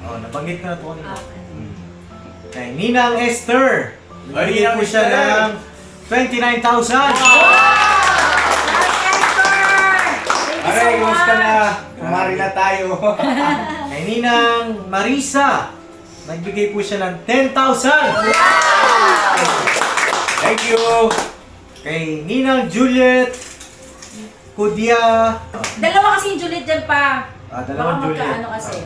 Oh, nabanggit ko na po kanina. Okay. Kay Ninang Esther, nagbigay Ninang po siya Esther. ng 29,000. Pare, kumusta na? Kumari na tayo. Kay Ninang Marisa, nagbigay po siya ng 10,000. Thank you. Kay Ninang Juliet Kudia, Dalawa kasi yung Juliet dyan pa. dalawang Baka Juliet. magkaano kasi.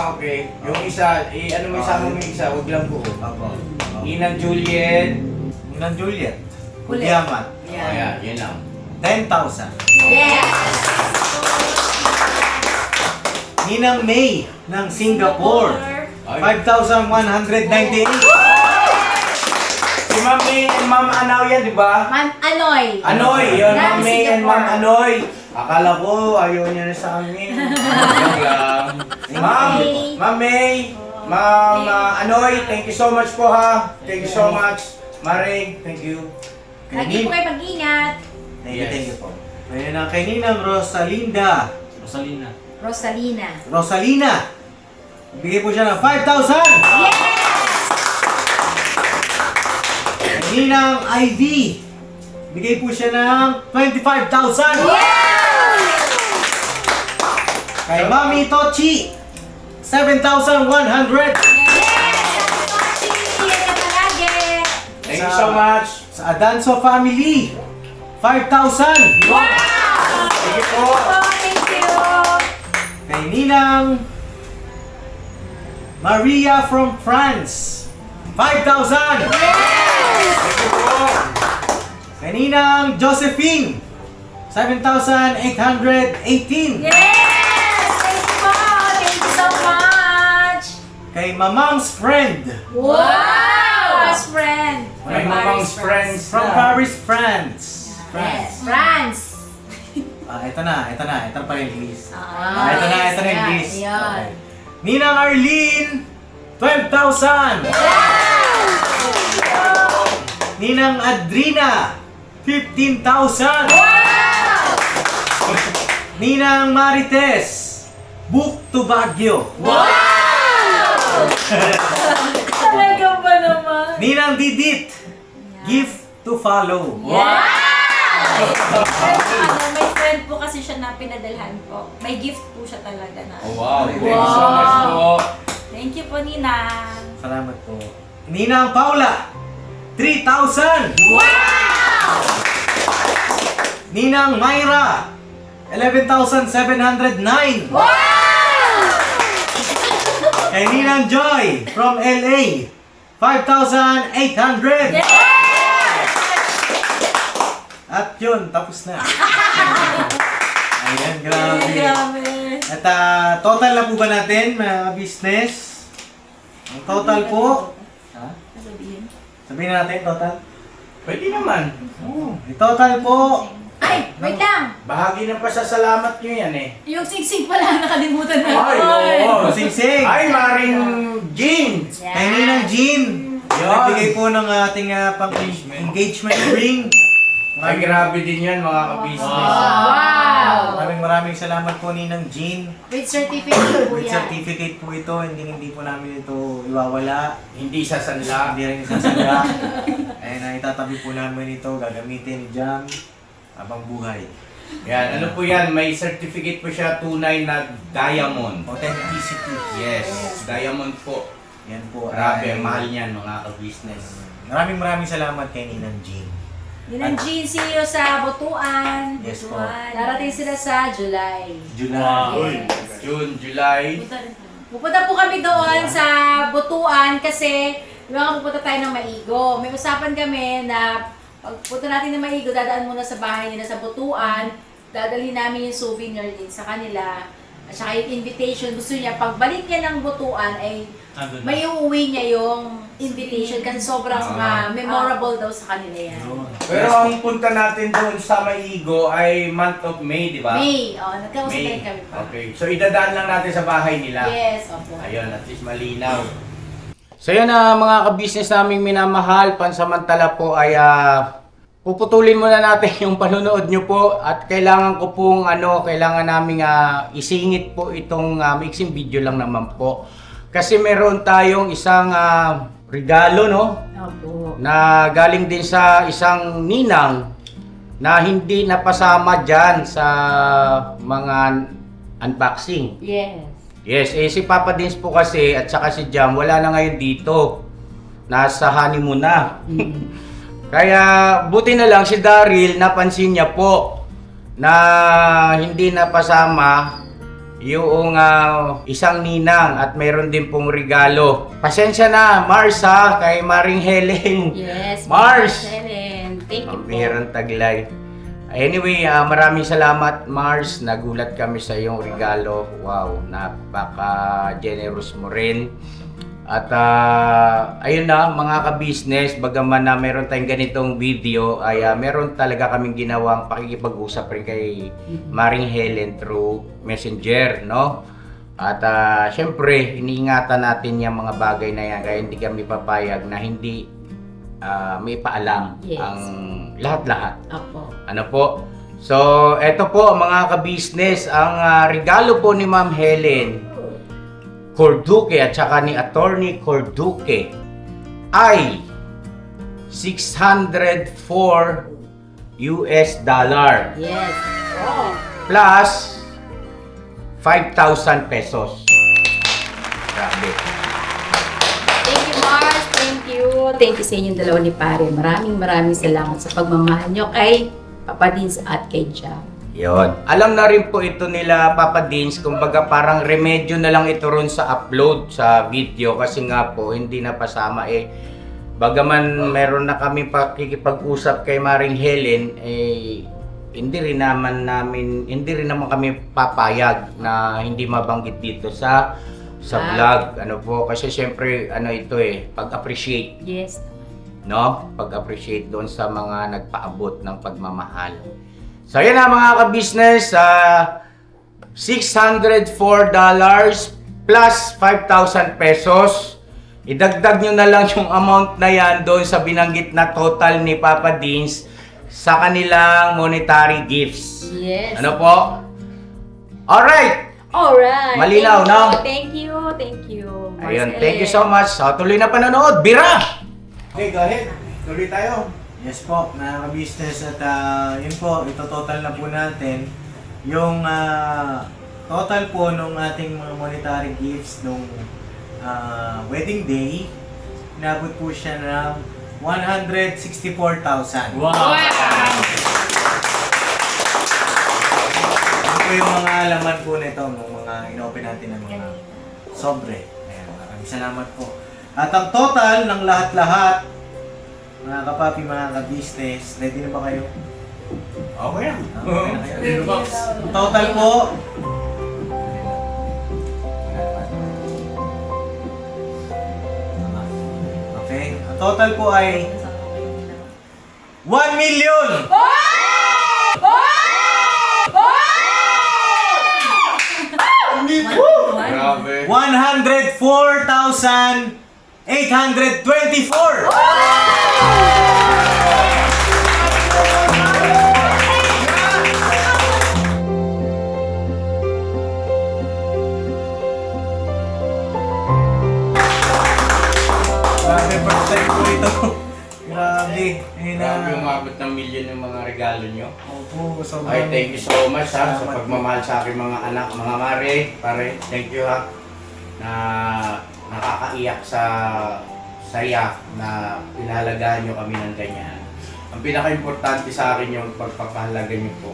Okay. Yung isa, ano mo isama mo yung isa, huwag lang buo. Apo. Ninang Juliet. Ninang Juliet Kulit. Kudiamat, Oh, yeah, yun lang. 10,000. Yes! Ninang May ng Singapore, Ay. 5,198. Si Ma'am May and Ma'am Anaw yan, di ba? Man, Anoy. Anoy, yun, From Ma'am May and Singapore. Ma'am Anoy. Akala ko, ayaw niya na sa amin. Joke lang. Ma'am, Ma'am May, Ma'am Anoy, thank you so much po ha. Thank you so much. Maring, thank you. Lagi po kayo mag-ingat. Thank you po. Ngayon ang kay Ninang Rosalinda. Rosalina. Rosalina, bigay po siya ng 5,000. Yes! Kay Ninang Ivy, bigay po siya ng 25,000. Kay Mami Tochi, 7,100. Thank you so much. Sa Adanso Family, 5,000. Thank you po. Thank you. Kay Ninang Maria from France, 5,000. Kay Ninang Josephine, 7,818. Yes! Thank you po! Thank you so much! Kay Mamang's friend, Wow! Best friend! May mamang's friends from na. Paris, France. Yes, France! Ito na pa yung list. Ah, Ito na yes, yung yan, list. yan. Okay. Ninang Arlene, 12,000. Ninang Adrina, 15,000. Ninang Marites, Book to Baguio. Talaga ba naman? Ninang Didit, Gift to Follow. May friend po kasi siya na pinadalhan po. May gift po siya talaga na. Oh, wow. Thank you so much po. Thank you po, Nina. Salamat po. Ninang Paula, 3,000. Ninang Myra, 11,709. Kay Ninang Joy from LA, 5,800. At yun, tapos na. Ayan, grabe. Grabe. At total na po ba natin, mga business? Ang total po, Sabihin. sabihin natin total. Pwede naman. Ang total po, Ay, wait lang! Bahagi ng pasasalamat nyo yan eh. Yung singsing pala, nakalimutan na. Ay, oo. Singsing. Ay, Maring Jean. Kay Ninang Jean, nagbigay po ng ating pang-engagement ring. Ay, grabe din yan mga ka-business. Wow! Maraming salamat po Ninang Jean. With certificate po With yan. certificate po ito, hindi po namin ito iwawala. Hindi sasanla. Hindi rin isasala. Ay itatabi po namin ito, gagamitin ni Jam habang buhay. Yan, ano po yan? May certificate po siya, tunay na diamond. Authenticity. Yes, diamond po. Yan po. Grabe, ay- mahal niyan mga ka-business. Maraming salamat kay Ninang Jean. Yun ang Jean, see you sa Butuan. Yes po. Darating sila sa July. July. Yes. June, July. Pupunta po kami doon sa Butuan kasi di ba pupunta tayo ng Maigo. May usapan kami na pagpunta natin ng Maigo, dadaan muna sa bahay nila sa Butuan. Dadalhin namin yung souvenir din sa kanila. At saka yung invitation, gusto niya, pagbalik niya ng Butuan ay may uuwi niya yung invitation kasi sobrang memorable daw sa kanila yan. Pero ang punta natin doon sa Maigo ay month of May, di ba? May, nagkausap May. rin kami pa. Okay, so idadaan lang natin sa bahay nila. Yes, opo. Ayun, at least malinaw. So yan na mga ka-business naming minamahal, pansamantala po ay puputulin muna natin yung panonood nyo po at kailangan ko pong kailangan naming isingit po itong mixing video lang naman po. Kasi meron tayong isang regalo Opo. na galing din sa isang ninang na hindi napasama dyan sa mga unboxing. Yes. Yes, si Papa Dins po kasi at saka si Jam wala na ngayon dito. Nasa honeymoon na. Kaya buti na lang si Daryl napansin niya po na hindi napasama yung isang ninang at mayroon din pong regalo. Pasensya na, Mars kay Maring Helen. Yes, Mars! Helen. Thank you po. Mayroon taglay. Anyway, maraming salamat Mars. Nagulat kami sa iyong regalo. Wow, napaka-generous mo rin. At ayun na mga ka-business, bagaman na meron tayong ganitong video ay meron talaga kaming ginawang pakikipag-usap rin kay Maring Helen through Messenger, no? At syempre, iniingatan natin yung mga bagay na yan kaya hindi kami papayag na hindi may paalam Yes. ang lahat-lahat. Opo. Ano po? So, eto po mga ka-business, ang regalo po ni Ma'am Helen Corduque at saka ni Attorney Corduque ay $604 Yes. plus 5,000 pesos. Grabe. Thank you, Mars. Thank you. Thank you sa inyong dalawa ni Pare. Maraming salamat sa pagmamahal nyo kay Papa Dins at kay Jam. Yon. Alam na rin po ito nila Papa Dins, kumbaga parang remedyo na lang ito ron sa upload sa video kasi nga po hindi na pasama bagaman meron na kami pakikipag-usap kay Maring Helen hindi rin naman kami papayag na hindi mabanggit dito sa vlog kasi syempre ito pag-appreciate Yes. no? Pag-appreciate doon sa mga nagpaabot ng pagmamahal. So yan na mga ka-business, $604 plus 5,000 pesos. Idagdag nyo na lang yung amount na yan doon sa binanggit na total ni Papa Dins sa kanilang monetary gifts. Yes. Ano po? Alright! Alright. Malinaw, no? Thank you. Ayun, thank you so much. So, tuloy na panonood. Bira! Okay, go ahead. Tuloy tayo. Yes po, mga ka-business. At yun po, ito total na po natin. Yung total po nung ating mga monetary gifts nung wedding day, inabot po siya ng 164,000. Wow! Ito po yung mga laman po nito, nung mga inopen natin ng mga sobre. Ayan, maraming salamat po. At ang total ng lahat-lahat, mga kapapi, mga ka-business, ready na ba kayo? Okay na. Okay na kayo? Ano ba? Ang total po, okay, ang total po ay 1 million! Grabe. 104,824! Grabe, first time po ito. Grabe. Ayun na. Grabe, umabot ng milyon yung mga regalo nyo. Opo, sobrang... Ay, thank you so much sa pagmamahal sa aking mga anak, mga mare, pare. Thank you ha. Na nakakaiyak sa saya na pinahalagaan nyo kami ng ganyan. Ang pinaka-importante sa akin yung pagpapahalaga nyo po.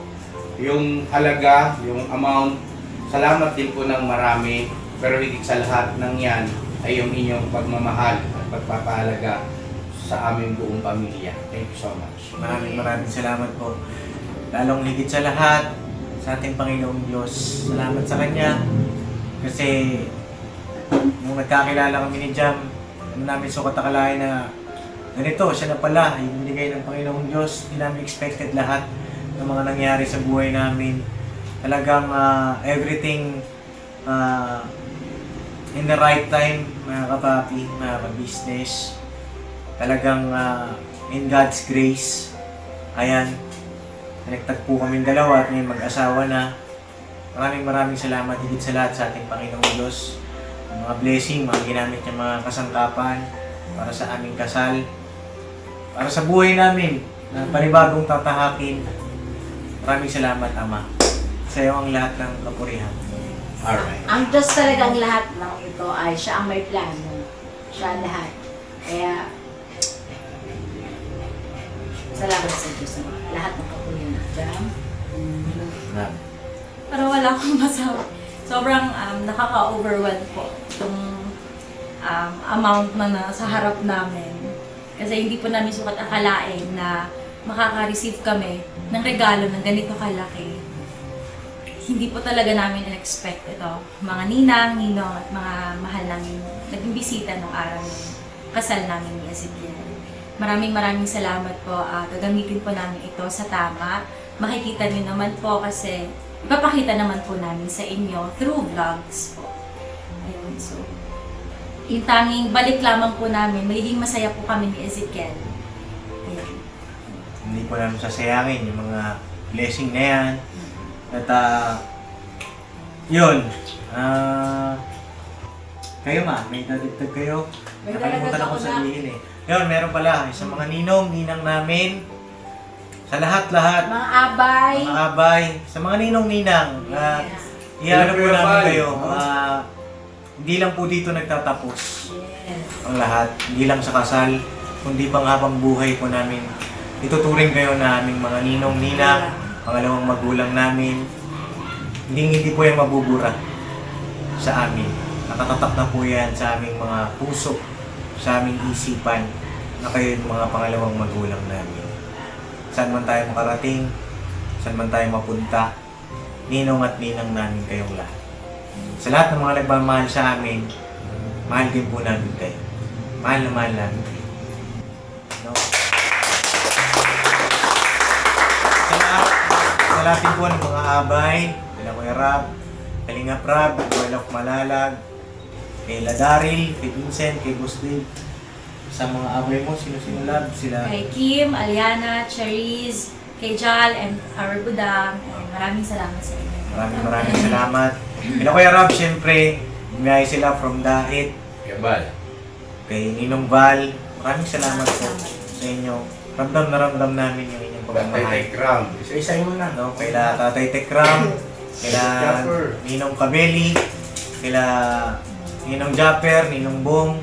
Yung halaga, yung amount, salamat din po ng marami. Pero higit sa lahat ng yan ay yung inyong pagmamahal at pagpapahalaga sa aming buong pamilya. Thank you so much. Maraming salamat po. Lalong higit sa lahat, sa ating Panginoong Diyos. Salamat sa Kanya. Kasi, nung nagkakilala kami ni Jam, ano namin sukat akalain na ganito, siya na pala, yung binigay ng Panginoong Diyos. Hindi namin expected lahat ng mga nangyari sa buhay namin. Talagang everything in the right time, mga kapapi, mga ka-business. Talagang in God's grace, ayan, nagtagpo kaming dalawa at ngayon mag-asawa na. Maraming salamat higit sa lahat sa ating Panginoong Diyos. Ang mga blessing, mga ginamit niyang mga kasangkapan para sa aming kasal, para sa buhay namin na panibagong tatahakin. Maraming salamat, Ama. Sa iyo ang lahat ng kapurihan. Alright. Ang Diyos talagang lahat ng ito ay siya ang may plano. Siya lahat. Kaya, salamat sa Diyos sa lahat ng kapulihan. Jam? Parang wala akong masabi. Sobrang nakaka-overwhelm po itong amount na nasa harap namin. Kasi hindi po namin sukat akalain na makaka-receive kami ng regalo ng ganito kalaki. Hindi po talaga namin in-expect ito. Mga ninang, ninong at mga mahal namin naging bisita nung araw ng kasal namin ni Ezekiel. Maraming salamat po. Gagamitin po namin ito sa tama. Makikita niyo naman po kasi ipapakita naman po namin sa inyo through vlogs po. Ayun, so yung tanging balik lamang po namin, magiging masaya po kami ni Ezekiel. Ayun. Hindi ko namin sasayangin yung mga blessing na yan. At yun, kayo may dadagdag kayo. May Nakalimutan dadagdag ako ako na. sabihin eh. Yun, meron pala, sa mga ninang namin, sa lahat-lahat, Mga abay. mga abay, sa mga ninong-ninang, iano po namin kayo. Hindi lang po dito nagtatapos Yes. ang lahat. Hindi lang sa kasal, kundi pang habang buhay po namin ituturing kayo na aming mga ninong-ninang pangalawang magulang namin. Hindi po yan mabubura sa amin. Nakatatak na po yan sa aming mga puso, sa aming isipan, na kayo yung mga pangalawang magulang namin. Saan man tayo makarating, saan man tayo mapunta, ninong at ninang namin kayong lahat. Sa lahat ng mga nagmamahal sa amin, mahal din po namin kayo. Mahal na mahal namin kayo. No? Sa lahat din po ng mga abay, kay Kuya Rab, Kalingap Rab, Joel of Malalag, kay Daryl, kay Vincent, kay Boss Dave. Sa mga abay mo, sino-sino lab? Sila. Kay Kim, Aliana, Cherise, kay Jal, and our Budang. And maraming salamat sa inyo. Maraming salamat. Kaya Kuya Rab, syempre, bumiyay sila from Dahit. Yabal. Kay Ninong Val, maraming salamat po sa inyo. Ramdam na ramdam namin yung inyong pagmamahal. Tekram. Isa-isa mo na. No? Kaila Tatay Tekram, kaila Ninong Kabeli, kaila Ninong Japper, Ninong Bong.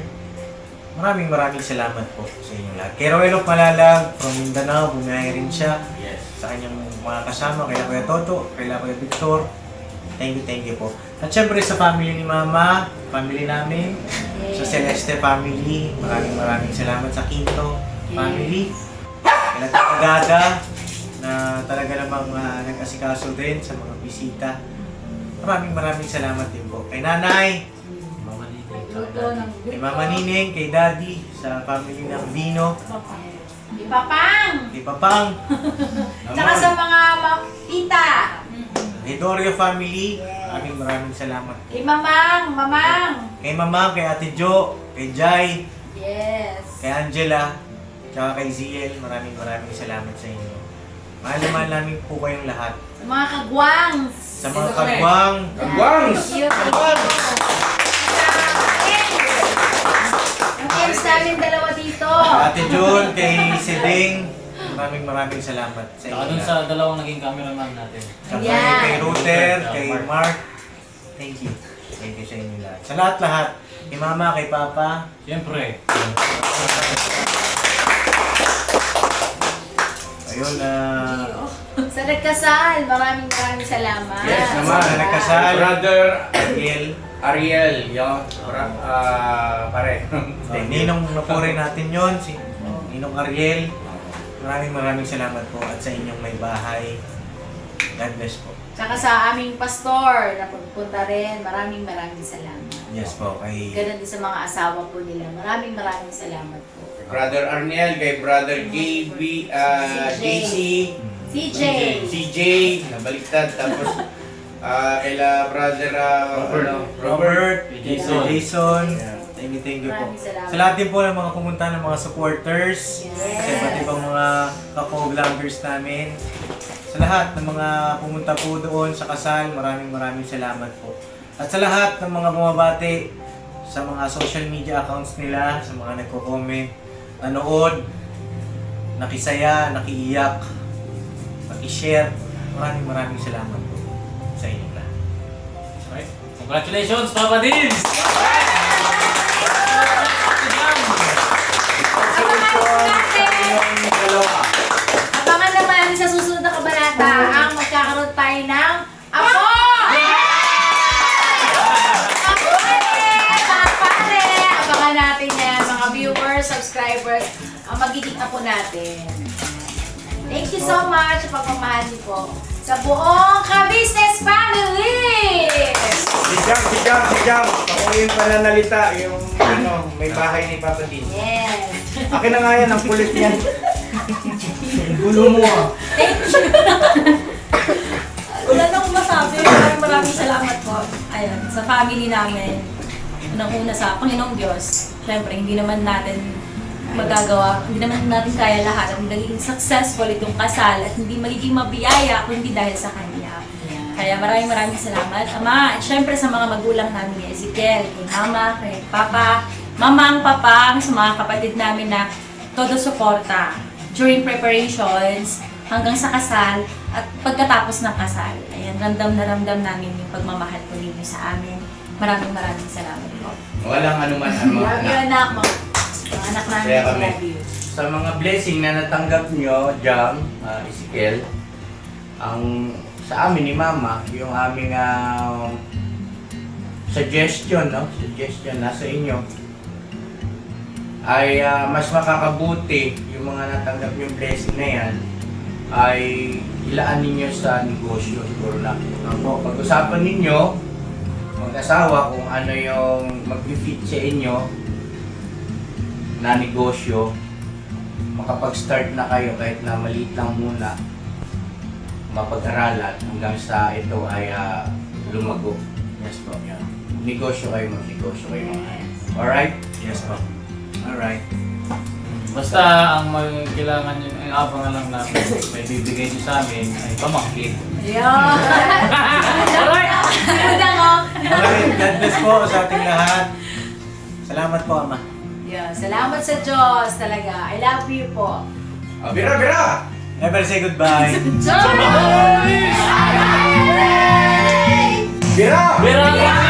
Maraming salamat po sa inyo lahat. Kay Roel of Malalag, from Mindanao, bumiyay rin siya. Yes. Sa kanyang mga kasama, kaila Kuya Toto, kaila Kuya Victor. Thank you po. At syempre sa family ni Mama, family namin, sa Celeste family, maraming salamat sa Quinto family. Kaila Tita Gada, na talaga namang nag-asikaso din sa mga bisita. Maraming salamat din po. Kay Nanay, kay Mama Nining, kay Daddy, sa family ng Dino, Di Papang! kay Papang, Tsaka sa mga tita! kay Dorio family, maraming salamat. Kay Mamang! Mamang! Kay Mama, kay Ate Jo, kay Jai, Yes! kay Angela, tsaka kay Ziel, maraming salamat sa inyo. Mahal na mahal namin po kayong lahat. Sa mga kagwangs! Sa mga kagwang, Kagwangs! Thank you. Ang friends namin dalawa dito. kay Ate Jun, kay Siding, maraming salamat sa Saka inyo dun lahat. sa dalawang naging cameraman natin. Tsaka Ayan. kay Ruter, kay Mark, thank you sa inyo lahat. Sa lahat, kay Mama, kay Papa, Siyempre, ayun, Sa nagkasal, maraming salamat. Yes, naman. Sa nagkasal. Brother Ariel, yung pare. Ninong napuri natin yon si Ninong Ariel. Maraming salamat po at sa inyong may bahay. God bless po. Tsaka sa aming pastor na pagpunta rin, maraming salamat. Yes po, kay Ganun din sa mga asawa po nila. Maraming salamat po. Brother Arnel, kay Brother KB, JC, CJ, nabaliktad. Tapos, kaila Brother Robert, Jason. Jason. Yeah. Thank you po. Maraming salamat. Sa lahat din po ng mga pumunta ng mga supporters, Yes. sa iba't ibang mga kako-vloggers namin. Sa lahat ng mga pumunta po doon sa kasal, maraming salamat po. At sa lahat ng mga bumabati sa mga social media accounts nila, sa mga nagko-comment, nanood, nakisaya, nakiiyak, paki-share, maraming salamat po sa inyo lahat. okay. Congratulations, Papa Dins! Abangan naman sa susunod na kabanata ang magkakaroon tayo ng apo! Mga pare! Abangan natin yan, mga viewers, subscribers, ang magiging apo natin. Thank you so much sa pagmamahal niyo po sa buong Ka-Business Family! Si Jam. Pakuyin pananalita yung may bahay ni Papa Din. Yes! Akin na nga yan, ang kulit niyan. Gulo mo ah. Wala na akong masabi. Maraming salamat po. Ayun, sa family namin. Unang-una sa Panginoong Diyos. Siyempre, hindi naman natin magagawa, hindi naman natin kaya lahat. Ang naging successful itong kasal at hindi magiging mabiyaya kung hindi dahil sa Kanya. Kaya maraming salamat. Ama, at syempre sa mga magulang namin ni Ezekiel, kay Mama, kay Papa, Mamang, Papang, sa mga kapatid namin na todo suporta during preparations, hanggang sa kasal, at pagkatapos ng kasal. Ayan, ramdam na ramdam namin yung pagmamahal po ninyo sa amin. Maraming salamat po. Walang anuman Love you, anak mo. Mga anak namin, Kaya kami. love you. Sa mga blessing na natanggap nyo, Jam, Ezekiel, ang sa amin ni Mama, yung aming suggestion, no? Suggestion nasa inyo ay mas makakabuti yung mga natanggap yung blessing na yan ay ilaan ninyo sa negosyo siguro na. Pag-usapan ninyo mag-asawa kung ano yung mag-fit sa inyo na negosyo, makapag-start na kayo kahit na maliit lang muna, mapag-aralan hanggang sa ito ay lumago. Yes po. Yeah. Negosyo kayo, mag-negosyo kayo. Alright? Yes po. Alright. Basta ang kailangan nyo, ang abangan lang natin, may bibigay nyo sa amin ay pamangkin. Ayun. Alright! Alright, God bless po sa ating lahat. Salamat po, Ama. Yun. Salamat sa Diyos talaga. I love you po. Bira, bira! Never say goodbye. Bira! Bira!